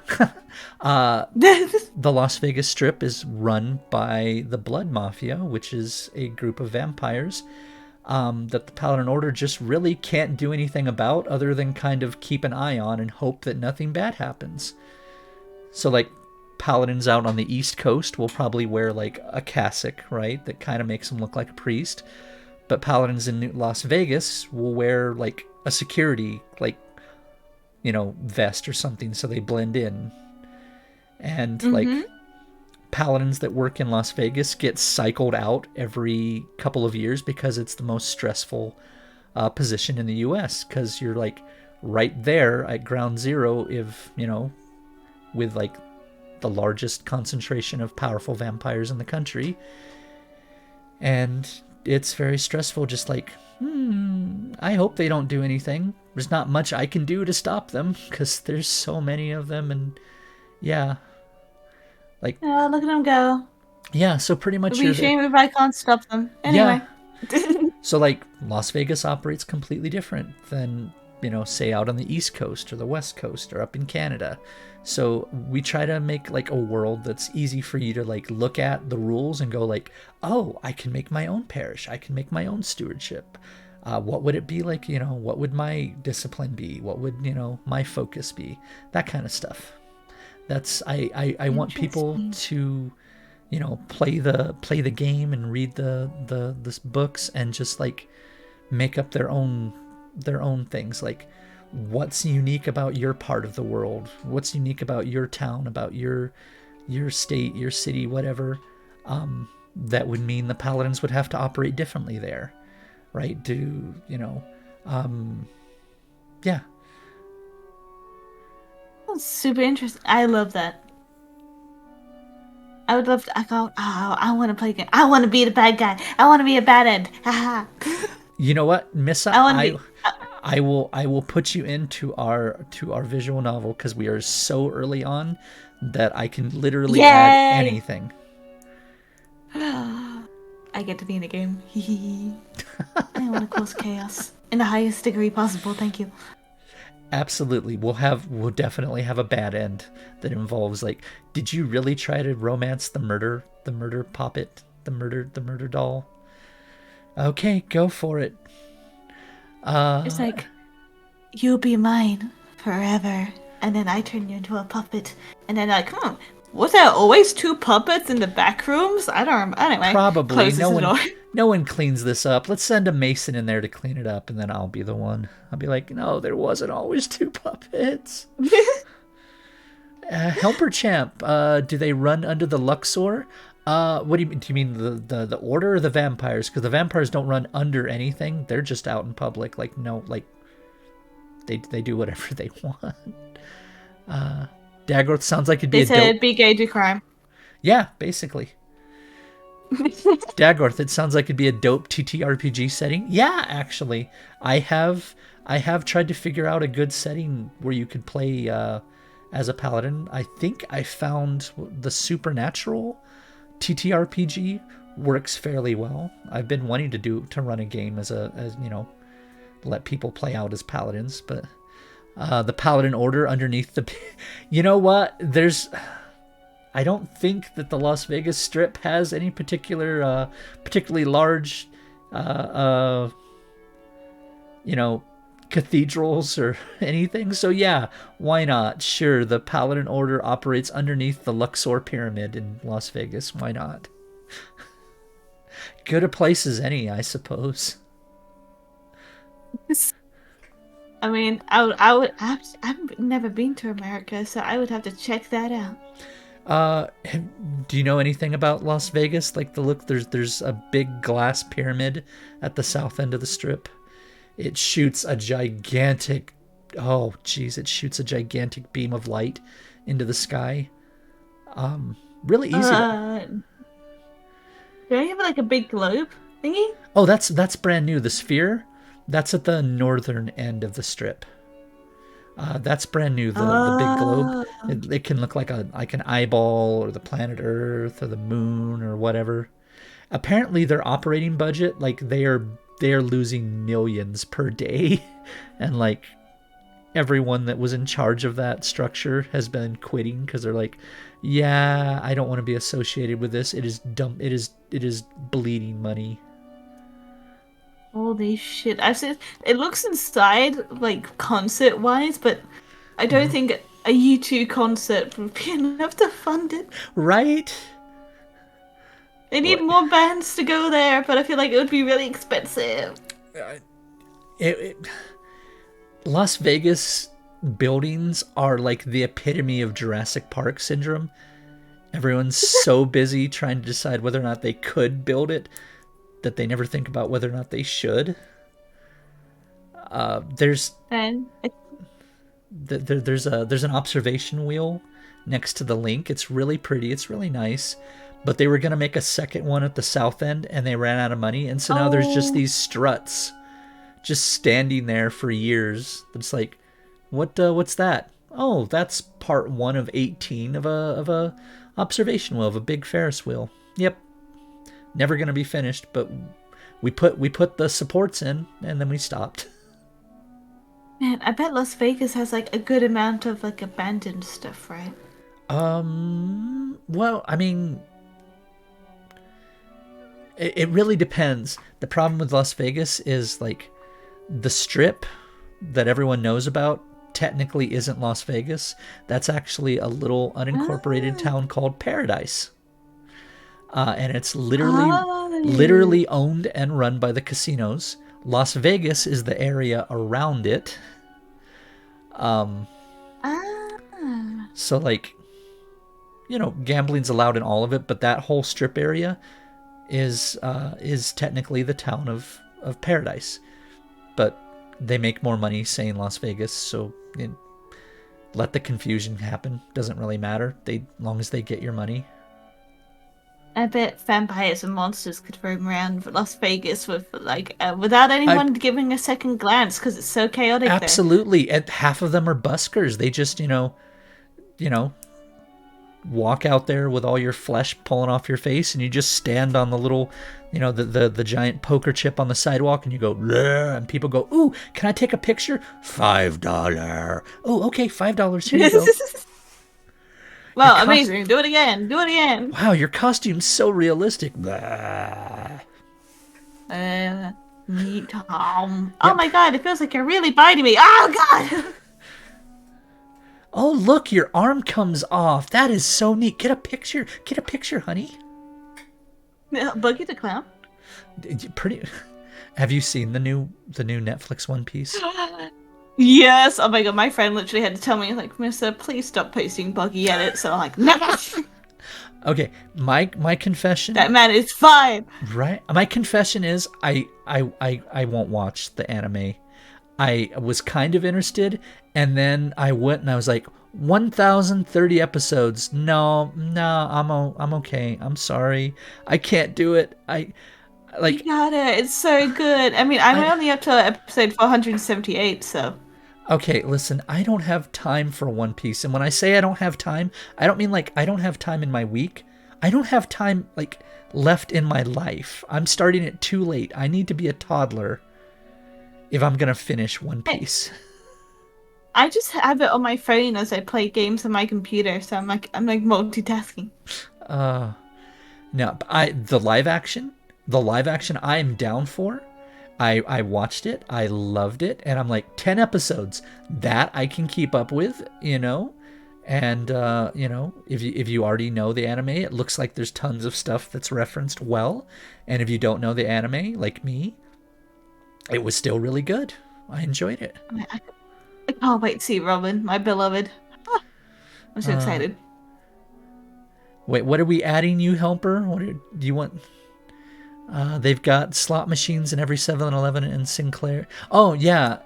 The Las Vegas Strip is run by the Blood Mafia, which is a group of vampires that the Paladin Order just really can't do anything about, other than kind of keep an eye on and hope that nothing bad happens. So like, paladins out on the East Coast will probably wear like a cassock, right, that kind of makes them look like a priest. But paladins in Las Vegas will wear like a security, like, vest or something, so they blend in. And like, paladins that work in Las Vegas get cycled out every couple of years because it's the most stressful position in the U.S. because you're like right there at ground zero, if with like the largest concentration of powerful vampires in the country. And it's very stressful, just like, I hope they don't do anything. There's not much I can do to stop them because there's so many of them. And yeah, like, Oh, look at them go. yeah, so pretty much It'd be you're a there. shame if I can't stop them. Yeah. Anyway. So like Las Vegas operates completely different than, say out on the East Coast or the West Coast or up in Canada. So we try to make like a world that's easy for you to like look at the rules and go like, oh, I can make my own parish. I can make my own stewardship. What would it be like? What would my discipline be? What would, my focus be? That kind of stuff. That's I want people to, play the game and read the books and just like make up their own things. Like, what's unique about your part of the world? What's unique about your town, about your state, your city, whatever? That would mean the paladins would have to operate differently there, right? Yeah. That's super interesting. I love that. I would love to. I want to play again. I want to be the bad guy. I want to be a bad end. Haha. You know what, Missa? I want to be. I will put you into our visual novel because we are so early on that I can literally add anything. I get to be in the game. I want to cause chaos in the highest degree possible. Thank you. Absolutely. We'll definitely have a bad end that involves like, did you really try to romance the murder puppet, the murder doll? Okay, go for it. It's like, you'll be mine forever, and then I turn you into a puppet, and then like, was there always two puppets in the back rooms? I don't remember. Anyway, probably no one cleans this up. Let's send a mason in there to clean it up, and then I'll be the one. I'll be like, no, there wasn't always two puppets. Helper champ, do they run under the Luxor? What do you mean? Do you mean the order or the vampires? Because the vampires don't run under anything. They're just out in public. Like, no, like they do whatever they want. Daggorth sounds like it'd be it'd be gay to crime. Yeah, basically. Daggorth, it sounds like it'd be a dope TTRPG setting. Yeah, actually, I have tried to figure out a good setting where you could play as a paladin. I think I found the Supernatural TTRPG works fairly well. I've been wanting to run a game as let people play out as paladins, but the Paladin Order underneath the... You know what? I don't think that the Las Vegas Strip has any particularly large, cathedrals or anything. So yeah, why not? Sure, the Paladin Order operates underneath the Luxor Pyramid in Las Vegas. Why not? Good a place as any, I suppose. I mean, I've never been to America, so I would have to check that out. Do you know anything about Las Vegas? Like there's a big glass pyramid at the south end of the Strip. It shoots a gigantic beam of light into the sky. Really easy. Do they have like a big globe thingy? Oh, that's brand new. The sphere, that's at the northern end of the Strip. That's brand new. The big globe. It can look like an eyeball or the planet Earth or the moon or whatever. Apparently, their operating budget, like they are losing millions per day, and like everyone that was in charge of that structure has been quitting because they're like, yeah, I don't want to be associated with this. It is dumb. It is bleeding money. Holy shit. I've seen it looks inside like concert wise, but I don't think a U2 concert would be enough to fund it. Right? They need more bands to go there, but I feel like it would be really expensive. Las Vegas buildings are like the epitome of Jurassic Park syndrome. Everyone's so busy trying to decide whether or not they could build it that they never think about whether or not they should. There's And there's an observation wheel next to the link. It's really pretty. It's really nice. But they were gonna make a second one at the south end, and they ran out of money, and so now there's just these struts, just standing there for years. It's like, what's that? Oh, that's part 1 of 18 of a observation wheel of a big Ferris wheel. Yep, never gonna be finished. But we put the supports in, and then we stopped. man, I bet Las Vegas has like a good amount of like abandoned stuff, right? Well, I mean, it really depends. The problem with Las Vegas is like the strip that everyone knows about technically isn't Las Vegas. That's actually a little unincorporated town called Paradise. And it's literally owned and run by the casinos. Las Vegas is the area around it. So like, gambling's allowed in all of it, but that whole strip area is technically the town of Paradise. But they make more money saying Las Vegas, so let the confusion happen. Doesn't really matter. As long as they get your money. I bet vampires and monsters could roam around Las Vegas with like without anyone giving a second glance because it's so chaotic. Absolutely, there. And half of them are buskers. They just walk out there with all your flesh pulling off your face, and you just stand on the little, the giant poker chip on the sidewalk, and you go, bleh, and people go, ooh, can I take a picture? $5. Oh, okay, $5. Here you go. Well, amazing. Do it again. Do it again. Wow, your costume's so realistic. Meat Tom. Oh my god, it feels like you're really biting me. Oh god. Oh, look, your arm comes off. That is so neat. Get a picture. Get a picture, honey. Buggy the Clown? Pretty. Have you seen the new Netflix One Piece? Yes. Oh my god, my friend literally had to tell me, like, Mister, please stop posting buggy edits. So I'm like, never. Okay, my confession. That man is fine. Right. My confession is I won't watch the anime. I was kind of interested, and then I went and I was like, 1,030 episodes. No, I'm okay. I'm sorry. I can't do it. You got it. It's so good. I mean, I'm only up to episode 478, so. Okay, listen, I don't have time for One Piece. And when I say I don't have time, I don't mean like I don't have time in my week. I don't have time like left in my life. I'm starting it too late. I need to be a toddler if I'm going to finish One Piece. I just have it on my phone as I play games on my computer, so I'm like multitasking. No, the live action I am down for. I watched it, I loved it, and I'm like, 10 episodes that I can keep up with, and if you already know the anime, it looks like there's tons of stuff that's referenced well, and if you don't know the anime like me, it was still really good. I enjoyed it. I can't wait to see Robin, my beloved. I'm so excited. Wait, what are we adding, you helper? Do you want? They've got slot machines in every 7-Eleven in Sinclair. Oh yeah,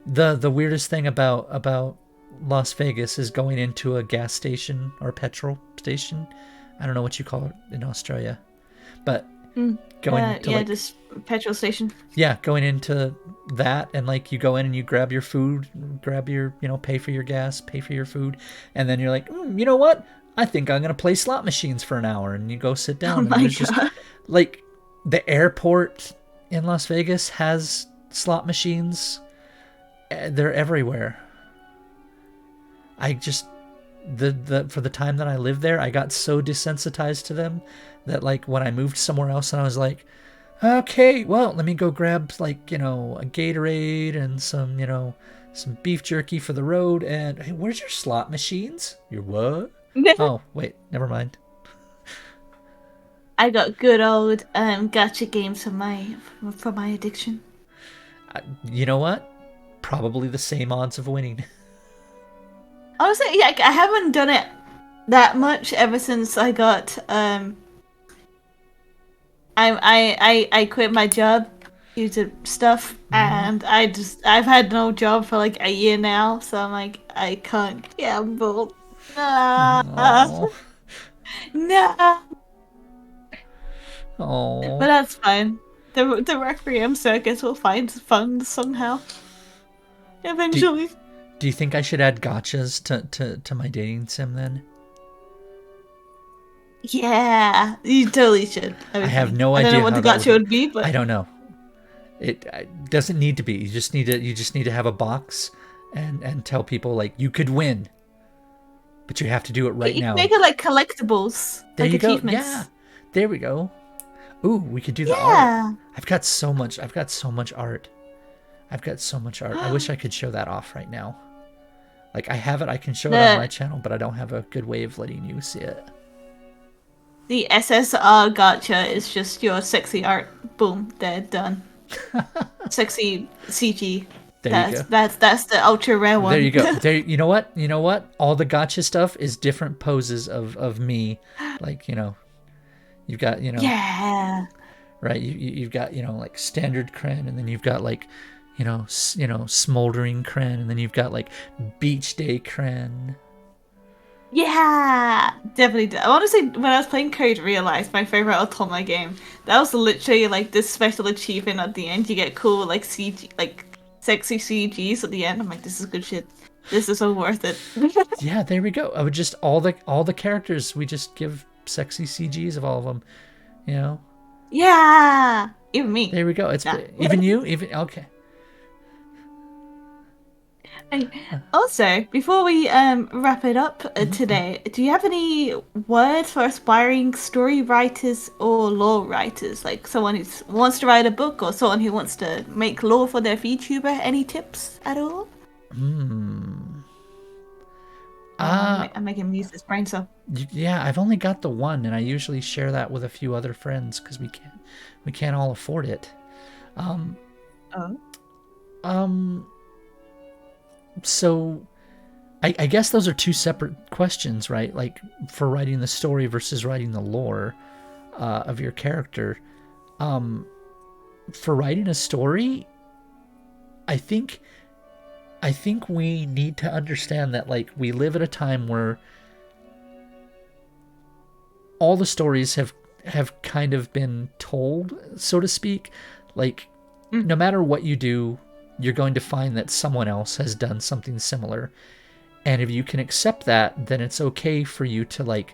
the weirdest thing about Las Vegas is going into a gas station or petrol station. I don't know what you call it in Australia, but going into this petrol station. Yeah, going into that, and like you go in and you grab your food, grab your pay for your gas, pay for your food, and then you're like, you know what? I think I'm gonna play slot machines for an hour, and you go sit down. Oh my God. Just like the airport in Las Vegas has slot machines. They're everywhere. I just for the time that I lived there, I got so desensitized to them that like when I moved somewhere else and I was like, okay, well, let me go grab like, a Gatorade and some beef jerky for the road, and hey, where's your slot machines? Your what? Oh, wait, never mind. I got good old gacha games for my addiction. You know what? Probably the same odds of winning. Honestly, yeah, I haven't done it that much ever since I got I quit my job YouTube stuff, and I've had no job for like a year now, so I'm like, I can't gamble. Nah, Oh. nah. But Oh. that's fine. The Requiem Circus will find funds somehow. Do, Eventually. do you think I should add gotchas to my dating sim then? Yeah, you totally should. I have no I don't know idea what how the that would gotcha work. would be, I but don't know. It doesn't need to be. You just need to have a box and tell people like you could win, but you have to do it right you can now. make it like collectibles, There like you go. Yeah. achievements. There we go. Ooh, we could do the art. Yeah. I've got so much art. I've got so much art. I wish I could show that off right now. Like I have it, I can show it on my The channel, but I don't have a good way of letting you see it. the SSR gotcha is just your sexy art. Boom, they're done. Sexy CG. There you go. That's the ultra rare one. There you go. There, you know what? You know what? All the gotcha stuff is different poses of me. Like, you've got, Yeah. right? You've got, like standard Cren, and then you've got like, smoldering Cren, and then you've got like beach day Cren. Yeah, definitely. I want to say when I was playing Code Realized, my favorite Automa game, that was literally like this special achievement at the end. You get cool like CG, like sexy CGs at the end. I'm like, this is good shit. This is so worth it. Yeah, there we go. I would just all the characters. We just give sexy CGs of all of them. You know. Yeah, even me. There we go. It's Nah. even you. Even okay. And also, before we wrap it up today, do you have any words for aspiring story writers or lore writers? Like someone who wants to write a book or someone who wants to make lore for their VTuber? Any tips at all? I'm making Muse's brain cell. Yeah, I've only got the one, and I usually share that with a few other friends because we can't all afford it. Oh. So I guess those are two separate questions, right? Like for writing the story versus writing the lore of your character. For writing a story, I think we need to understand that like we live at a time where all the stories have kind of been told, so to speak. Like no matter what you do, you're going to find that someone else has done something similar. And if you can accept that, then it's okay for you to like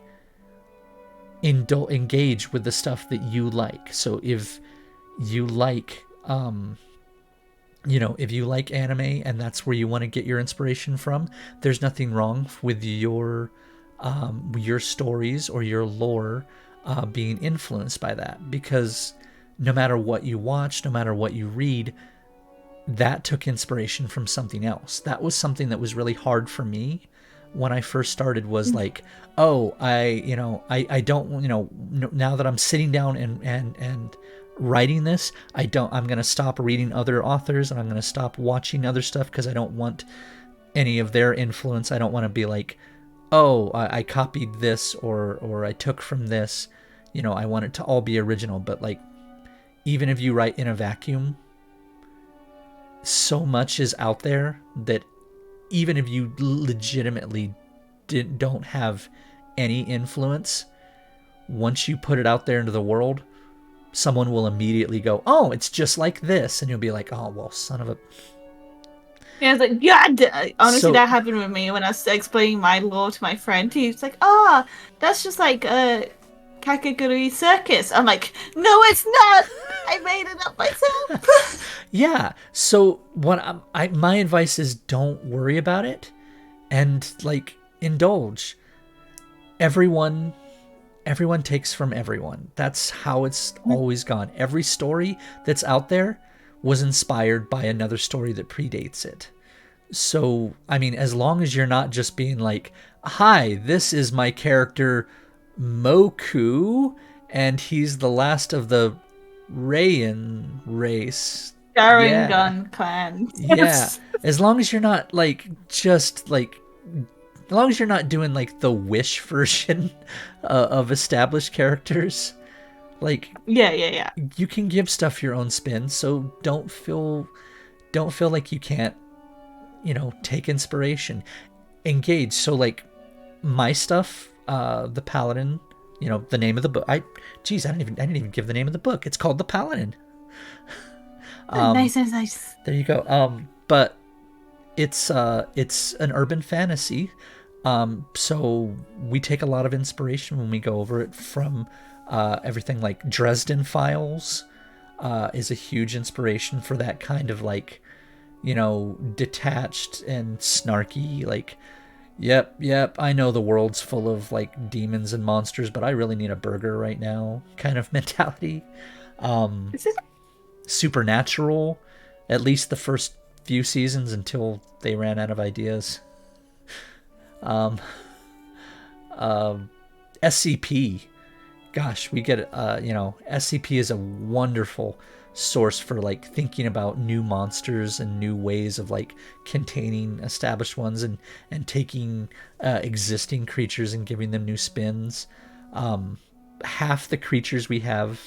engage with the stuff that you like. So if you like if you like anime and that's where you want to get your inspiration from, there's nothing wrong with your stories or your lore being influenced by that, because no matter what you watch, no matter what you read, that took inspiration from something else. That was something that was really hard for me when I first started, was like, oh, I don't, now that I'm sitting down and writing this, I'm going to stop reading other authors and I'm going to stop watching other stuff because I don't want any of their influence. I don't want to be like, oh, I copied this or I took from this. I want it to all be original. But like, even if you write in a vacuum, so much is out there that even if you legitimately don't have any influence, once you put it out there into the world, someone will immediately go, oh, it's just like this, and you'll be like, oh, well, son of a... Yeah, it's like, yeah, honestly, that happened with me when I was explaining my lore to my friend. He's like, that's just like a Kakegurui circus. I'm like, no, it's not. I made it up myself. Yeah. So what my advice is, don't worry about it, and like indulge. Everyone takes from everyone. That's how it's always gone. Every story that's out there was inspired by another story that predates it. So, I mean, as long as you're not just being like, hi, this is my character Moku, and he's the last of the Rayan race. Sharingan clan. Yeah. As long as you're not like just like, as long as you're not doing like the Wish version of established characters, Like, Yeah. you can give stuff your own spin, so don't feel like you can't, take inspiration. Engage. So like my stuff, the Paladin, the name of the book. I didn't even give the name of the book. It's called The Paladin. Nice. There you go. But it's an urban fantasy. So we take a lot of inspiration when we go over it from everything like Dresden Files is a huge inspiration for that kind of like, detached and snarky, like, yep, I know the world's full of like demons and monsters, but I really need a burger right now kind of mentality. Supernatural, at least the first few seasons until they ran out of ideas. SCP, gosh, we get SCP is a wonderful source for like thinking about new monsters and new ways of like containing established ones, and taking existing creatures and giving them new spins. Half the creatures we have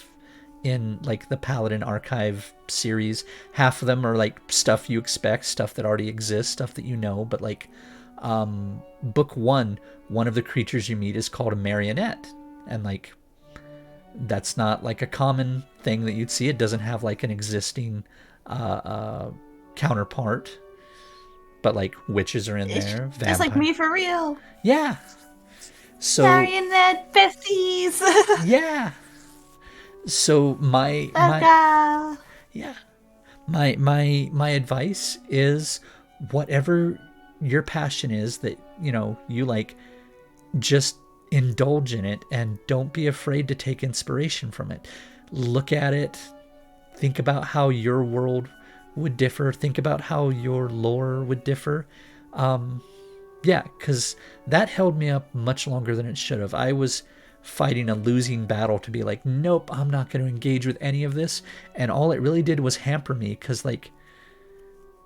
in like the Paladin Archive series, half of them are like stuff you expect, stuff that already exists, stuff that but like book one of the creatures you meet is called a marionette, and like that's not like a common thing that you'd see. It doesn't have like an existing counterpart, but like witches are in there, vampire. Just like me for real. Yeah. So marionette 50s. Yeah. So my advice is, whatever your passion is that you like, just indulge in it and don't be afraid to take inspiration from it. Look at it, think about how your world would differ, think about how your lore would differ. Because that held me up much longer than it should have. I was fighting a losing battle to be like, nope, I'm not going to engage with any of this, and all it really did was hamper me, because like,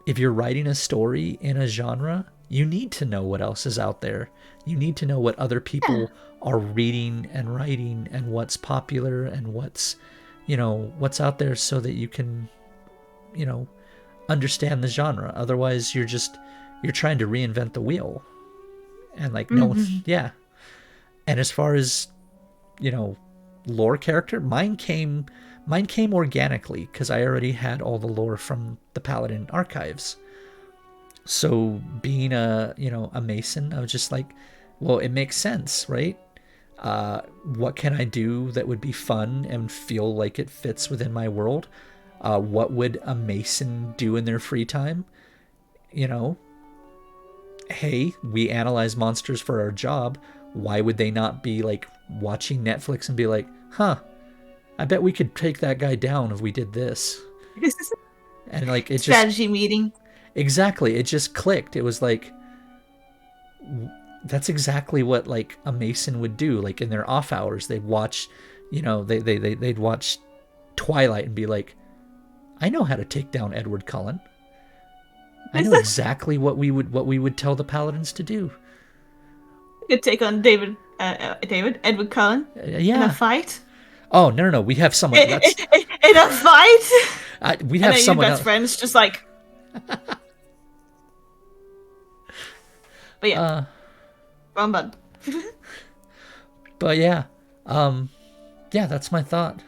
if you're writing a story in a genre, you need to know what else is out there. You need to know what other people are reading and writing, and what's popular, and what's out there, so that you can understand the genre. Otherwise you're trying to reinvent the wheel, and like yeah. And as far as lore character, mine came organically, because I already had all the lore from the Paladin archives. So being a Mason, I was just like, well, it makes sense, right? What can I do that would be fun and feel like it fits within my world? What would a Mason do in their free time? Hey, we analyze monsters for our job. Why would they not be like watching Netflix and be like, I bet we could take that guy down if we did this. And like, it strategy meeting. Exactly. It just clicked. It was like, that's exactly what like a Mason would do. Like in their off hours, they'd watch, they'd watch Twilight and be like, I know how to take down Edward Cullen. I know exactly what we would tell the Paladins to do. You could take on Edward Cullen in a fight. Oh, no. We have someone that's in a fight. We have someone. Your best friend's just like. But yeah, wrong button. But yeah, that's my thought.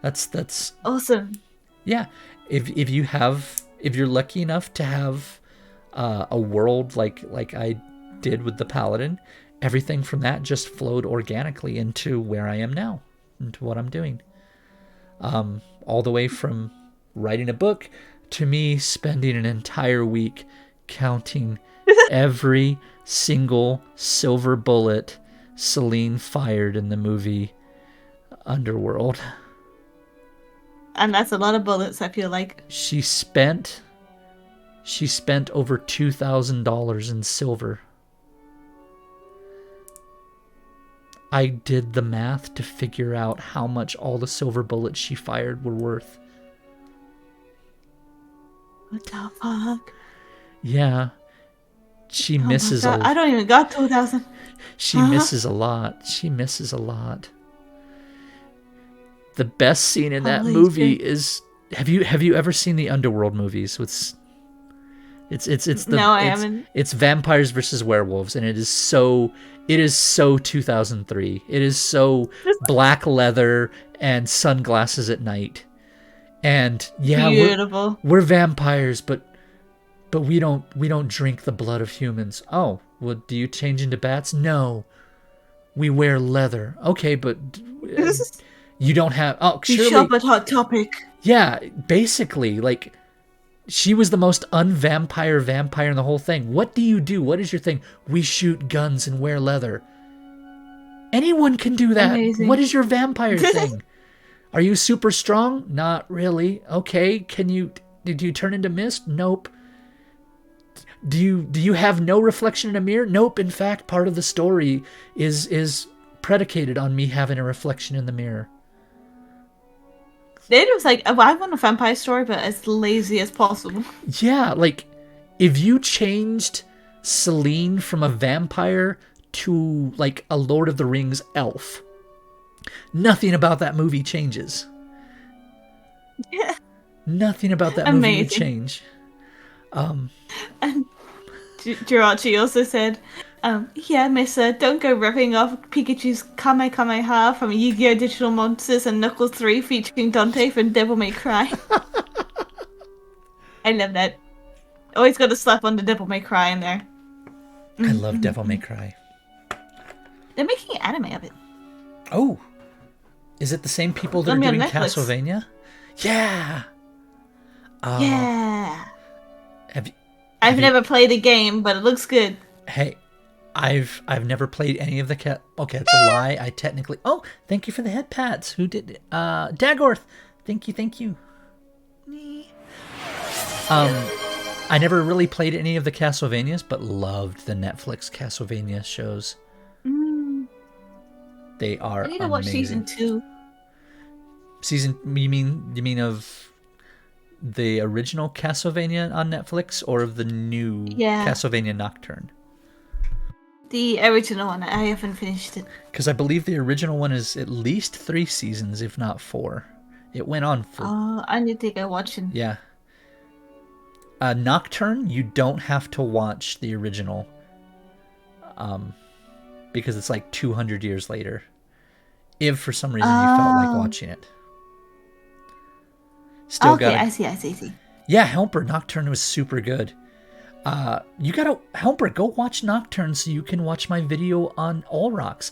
That's awesome. Yeah, if you're lucky enough to have a world like I did with the Paladin, everything from that just flowed organically into where I am now, into what I'm doing. All the way from writing a book to me spending an entire week counting every single silver bullet Celine fired in the movie Underworld. And that's a lot of bullets, I feel like. She spent over $2,000 in silver. I did the math to figure out how much all the silver bullets she fired were worth. What the fuck? Yeah. She misses a lot. I don't even got 2,000. She misses a lot. She misses a lot. The best scene in that Holy movie shit. is have you ever seen the Underworld movies with No, I haven't. it's vampires versus werewolves, and it is so 2003. It is so black leather and sunglasses at night. And yeah, Beautiful. we're vampires, but we don't drink the blood of humans. Oh, well, do you change into bats? No, we wear leather. Okay, but uh, you don't have. Oh, You surely. shop at Hot Topic. Yeah, basically, like she was the most unvampire vampire in the whole thing. What do you do? What is your thing? We shoot guns and wear leather. Anyone can do that. What Amazing. is your vampire thing? Are you super strong? Not really. Okay, can you did you turn into mist? Nope. Do you have no reflection in a mirror? Nope. In fact, part of the story is predicated on me having a reflection in the mirror. It was like, oh, I want a vampire story, but as lazy as possible. Yeah, like if you changed Celine from a vampire to like a Lord of the Rings elf, nothing about that movie changes. Yeah. Nothing about that movie would Amazing. change. And Jirachi also said, yeah, miss, don't go ripping off Pikachu's Kamehameha from Yu-Gi-Oh! Digital Monsters and Knuckles 3 featuring Dante from Devil May Cry. I love that. Always got to slap on the Devil May Cry in there. I love Devil May Cry. They're making an anime of it. Oh, is it the same people that are Gonna be on doing Netflix. Castlevania? Yeah. Yeah. Have you, I've never played the game, but it looks good. Hey, I've never played any of the cat. Okay, it's a lie. I technically. Oh, thank you for the head pats. Who did? Dagorth. Thank you. I never really played any of the Castlevanias, but loved the Netflix Castlevania shows. Mm, They are I need to watch amazing. season 2. Season? You mean of the original Castlevania on Netflix, or of the new Yeah, Castlevania Nocturne? the original one. I haven't finished it. Because I believe the original one is at least 3 seasons, if not 4. It went on for Oh, I need to go watching. yeah. Nocturne, you don't have to watch the original, because it's like 200 years later. If for some reason you felt like Oh, watching it, still okay. gotta. I see. Yeah, Helper Nocturne was super good. You gotta Helper go watch Nocturne so you can watch my video on All Rocks.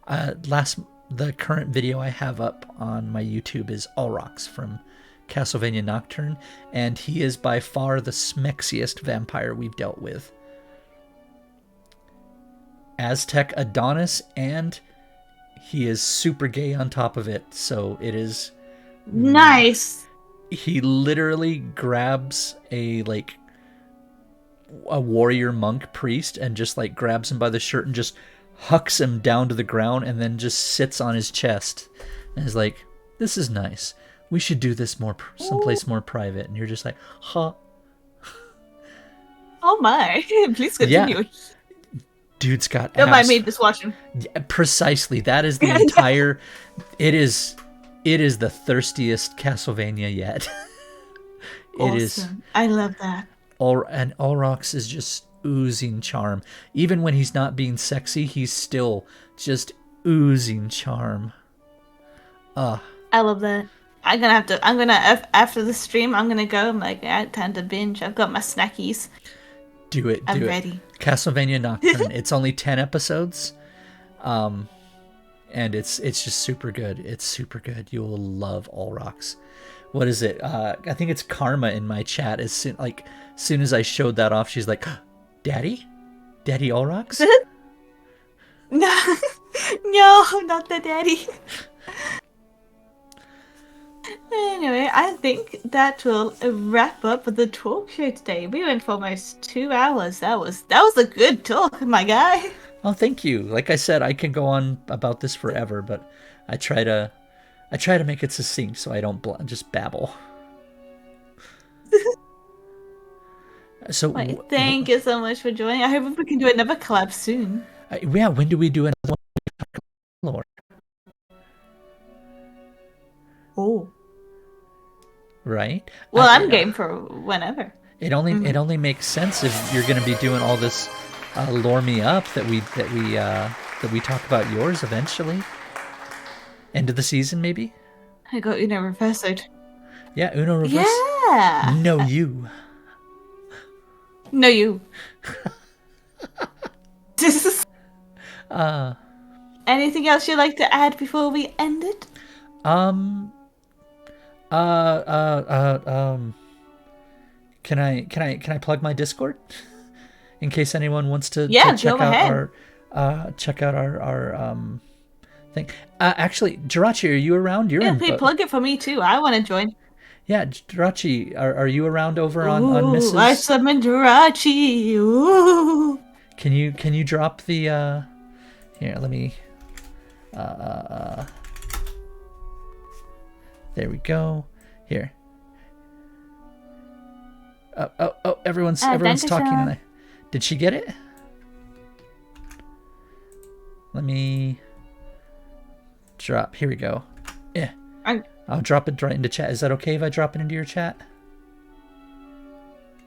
The current video I have up on my YouTube is All Rocks from Castlevania Nocturne, and he is by far the smexiest vampire we've dealt with. Aztec Adonis, and he is super gay on top of it, so it is. Nice. He literally grabs a warrior monk priest and just like grabs him by the shirt and just hucks him down to the ground and then just sits on his chest and is like, "This is nice. We should do this someplace more private." And you're just like, "Huh." Oh my! Please Yeah, continue. dude's got Don't mind abs. me just watching. Yeah, precisely. That is the entire. It is. It is the thirstiest Castlevania yet. It is. Awesome. I love that. And Ulrox is just oozing charm. Even when he's not being sexy, he's still just oozing charm. I love that. After the stream, I'm gonna go. I'm like, I time to binge. I've got my snackies. Do it. I'm Do it. ready. Castlevania Nocturne. It's only 10 episodes. And it's just super good. It's super good. You will love Ulrox. What is it? I think it's Karma in my chat. As soon as I showed that off, she's like, "Daddy? Daddy Ulrox?" No, no, not the daddy. Anyway, I think that will wrap up the talk show today. We went for almost 2 hours. That was a good talk, my guy. Oh, thank you. Like I said, I can go on about this forever, but I try to make it succinct so I don't just babble. So Wait, thank you so much for joining. I hope we can do another collab soon. yeah, when do we do another one? Lord. Oh. right? Well, I'm game for whenever. It only makes sense if you're going to be doing all this lore me up that we talk about yours eventually. End of the season, maybe. I got Uno reversed. Yeah, Uno reverse. Yeah. No, you. No, you. Anything else you'd like to add before we end it? Um. Can I plug my Discord in case anyone wants to check go out ahead. our thing. Actually, Jirachi, are you around? You're Yeah, in. please plug it for me too. I want to join. Yeah, Jirachi, are you around over on Ooh, I Mrs. summoned Jirachi. Ooh. Can you drop the here? Let me. There we go. Here. Oh! Everyone's talking. And did she get it? Let me drop. Here we go. Yeah. I'll drop it right into chat. Is that okay if I drop it into your chat?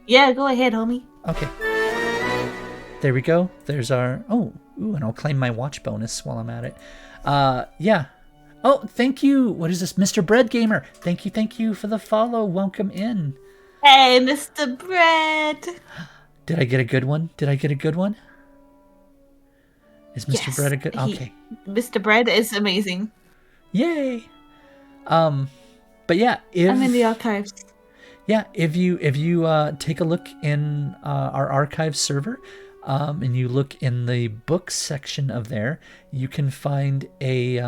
Yeah, go ahead, homie. Okay. There we go. There's our... Oh, ooh, and I'll claim my watch bonus while I'm at it. Yeah. Oh, thank you. What is this? Mr. Bread Gamer. Thank you for the follow. Welcome in. Hey, Mr. Bread. Did I get a good one? Is Mr. Bread a good... Okay. Mr. Bread is amazing. Yay. But yeah, I'm in the archives. Yeah, if you take a look in our archive server, and you look in the books section of there, you can find a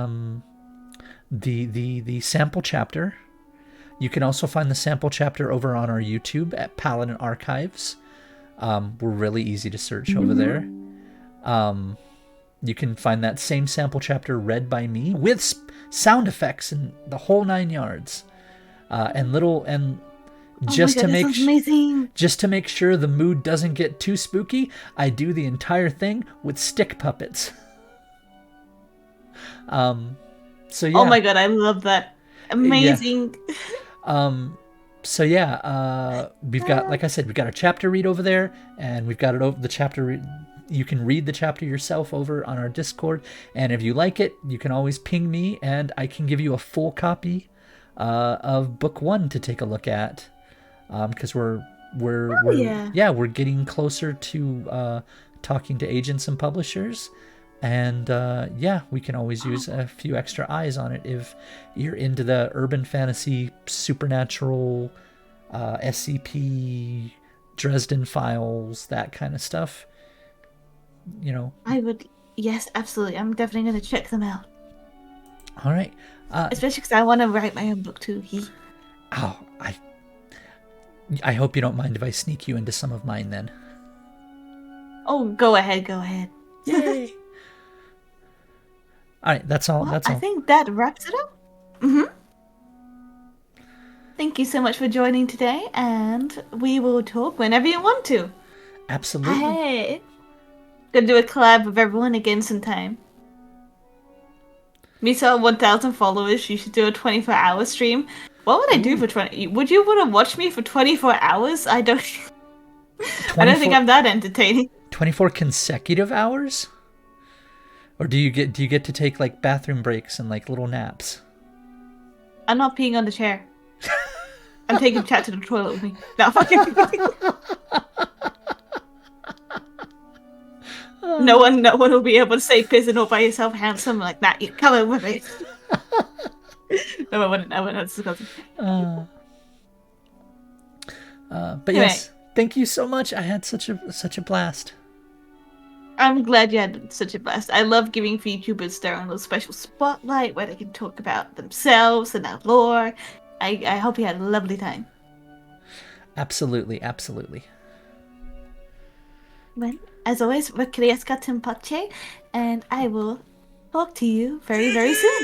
the sample chapter. You can also find the sample chapter over on our YouTube at Paladin Archives. We're really easy to search over there. You can find that same sample chapter read by me with sound effects and the whole 9 yards. Just to make sure the mood doesn't get too spooky, I do the entire thing with stick puppets. So yeah. Oh my god, I love that. Amazing. Yeah. So yeah, we've got, like I said, we've got a chapter read over there, and we've got it over the chapter. You can read the chapter yourself over on our Discord, and if you like it, you can always ping me, and I can give you a full copy of book 1 to take a look at, because we're getting closer to talking to agents and publishers, and we can always use a few extra eyes on it if you're into the urban fantasy, supernatural, SCP, Dresden Files, that kind of stuff. You know, I would, yes, absolutely. I'm definitely going to check them out. All right. Especially because I want to write my own book too. Oh, I hope you don't mind if I sneak you into some of mine then. Oh, go ahead. Yay! All right, that's all. I think that wraps it up. Thank you so much for joining today, and we will talk whenever you want to. Absolutely. Hey. Gonna do a collab with everyone again sometime. Misa 1,000 followers. You should do a 24-hour stream. What would I do for 20? Would you want to watch me for 24 hours? I don't think I'm that entertaining. 24 consecutive hours? Or do you get to take like bathroom breaks and like little naps? I'm not peeing on the chair. I'm taking chat to the toilet with me. No, fucking. No one will be able to say pissing all by yourself handsome like that. You come over with me. No, I wouldn't. That's disgusting. But yes, thank you so much. I had such a blast. I'm glad you had such a blast. I love giving VTubers their own little special spotlight where they can talk about themselves and their lore. I hope you had a lovely time. Absolutely. Well, as always, Recreasca Tempache, and I will talk to you very, very soon.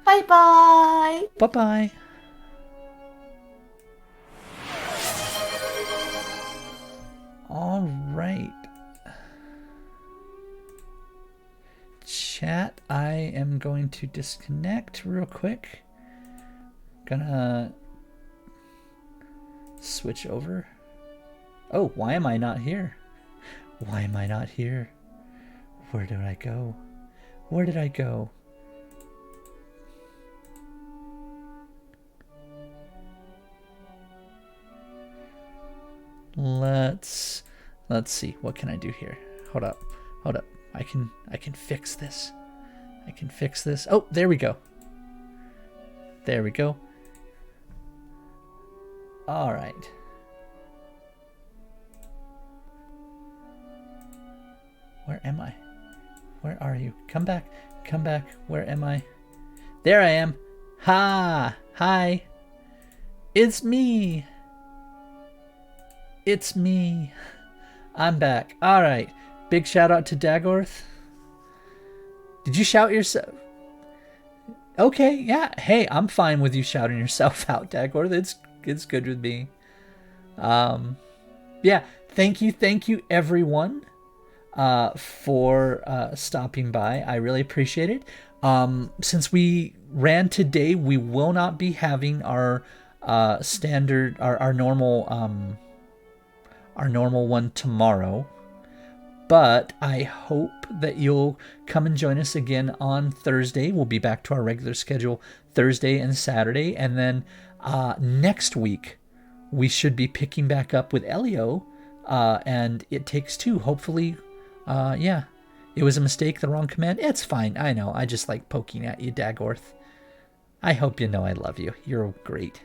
Bye-bye. Bye-bye. All right. Chat. that, I am going to disconnect real quick. Gonna switch over. Oh, why am I not here? Why am I not here? Where did I go? Where did I go? Let's see. What can I do here? Hold up. I can fix this. I can fix this. Oh, there we go. There we go. All right. Where am I? Where are you? Come back. Come back. Where am I? There I am. Ha! Hi. It's me. It's me. I'm back. All right. Big shout out to Dagorth. Did you shout yourself? Okay, yeah. Hey, I'm fine with you shouting yourself out, Dagorth. It's good with me. Yeah. Thank you, everyone, for stopping by. I really appreciate it. Since we ran today, we will not be having our standard, our normal one tomorrow. But I hope that you'll come and join us again on Thursday. We'll be back to our regular schedule Thursday and Saturday. And then next week, we should be picking back up with Elio and It Takes Two. Hopefully, yeah. It was a mistake, the wrong command. It's fine. I know. I just like poking at you, Dagorth. I hope you know I love you. You're great.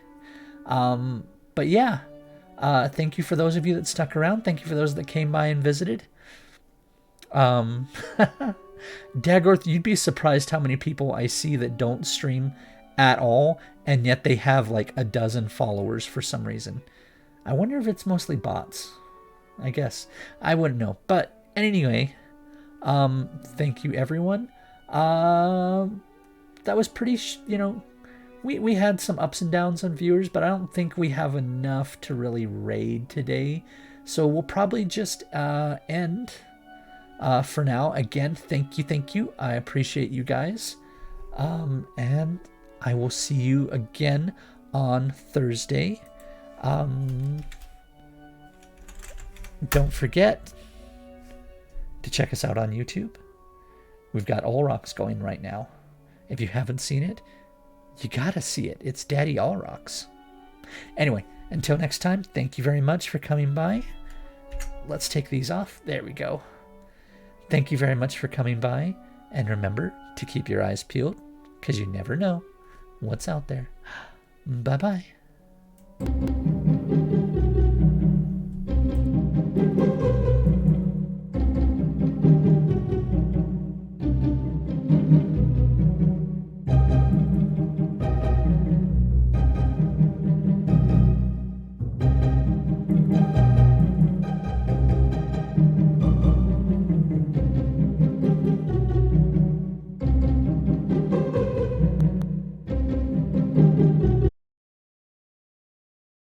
But yeah, thank you for those of you that stuck around. Thank you for those that came by and visited. Dagorth, you'd be surprised how many people I see that don't stream at all, and yet they have like a dozen followers for some reason. I wonder if it's mostly bots. I guess. I wouldn't know. But anyway, thank you, everyone. That was pretty, we had some ups and downs on viewers, but I don't think we have enough to really raid today. So we'll probably just end for now. Again, thank you. I appreciate you guys. And I will see you again on Thursday. Don't forget to check us out on YouTube. We've got All Rocks going right now. If you haven't seen it, you gotta see it. It's Daddy All Rocks. Anyway, until next time, thank you very much for coming by. Let's take these off. There we go. Thank you very much for coming by. And remember to keep your eyes peeled, because you never know what's out there. Bye-bye.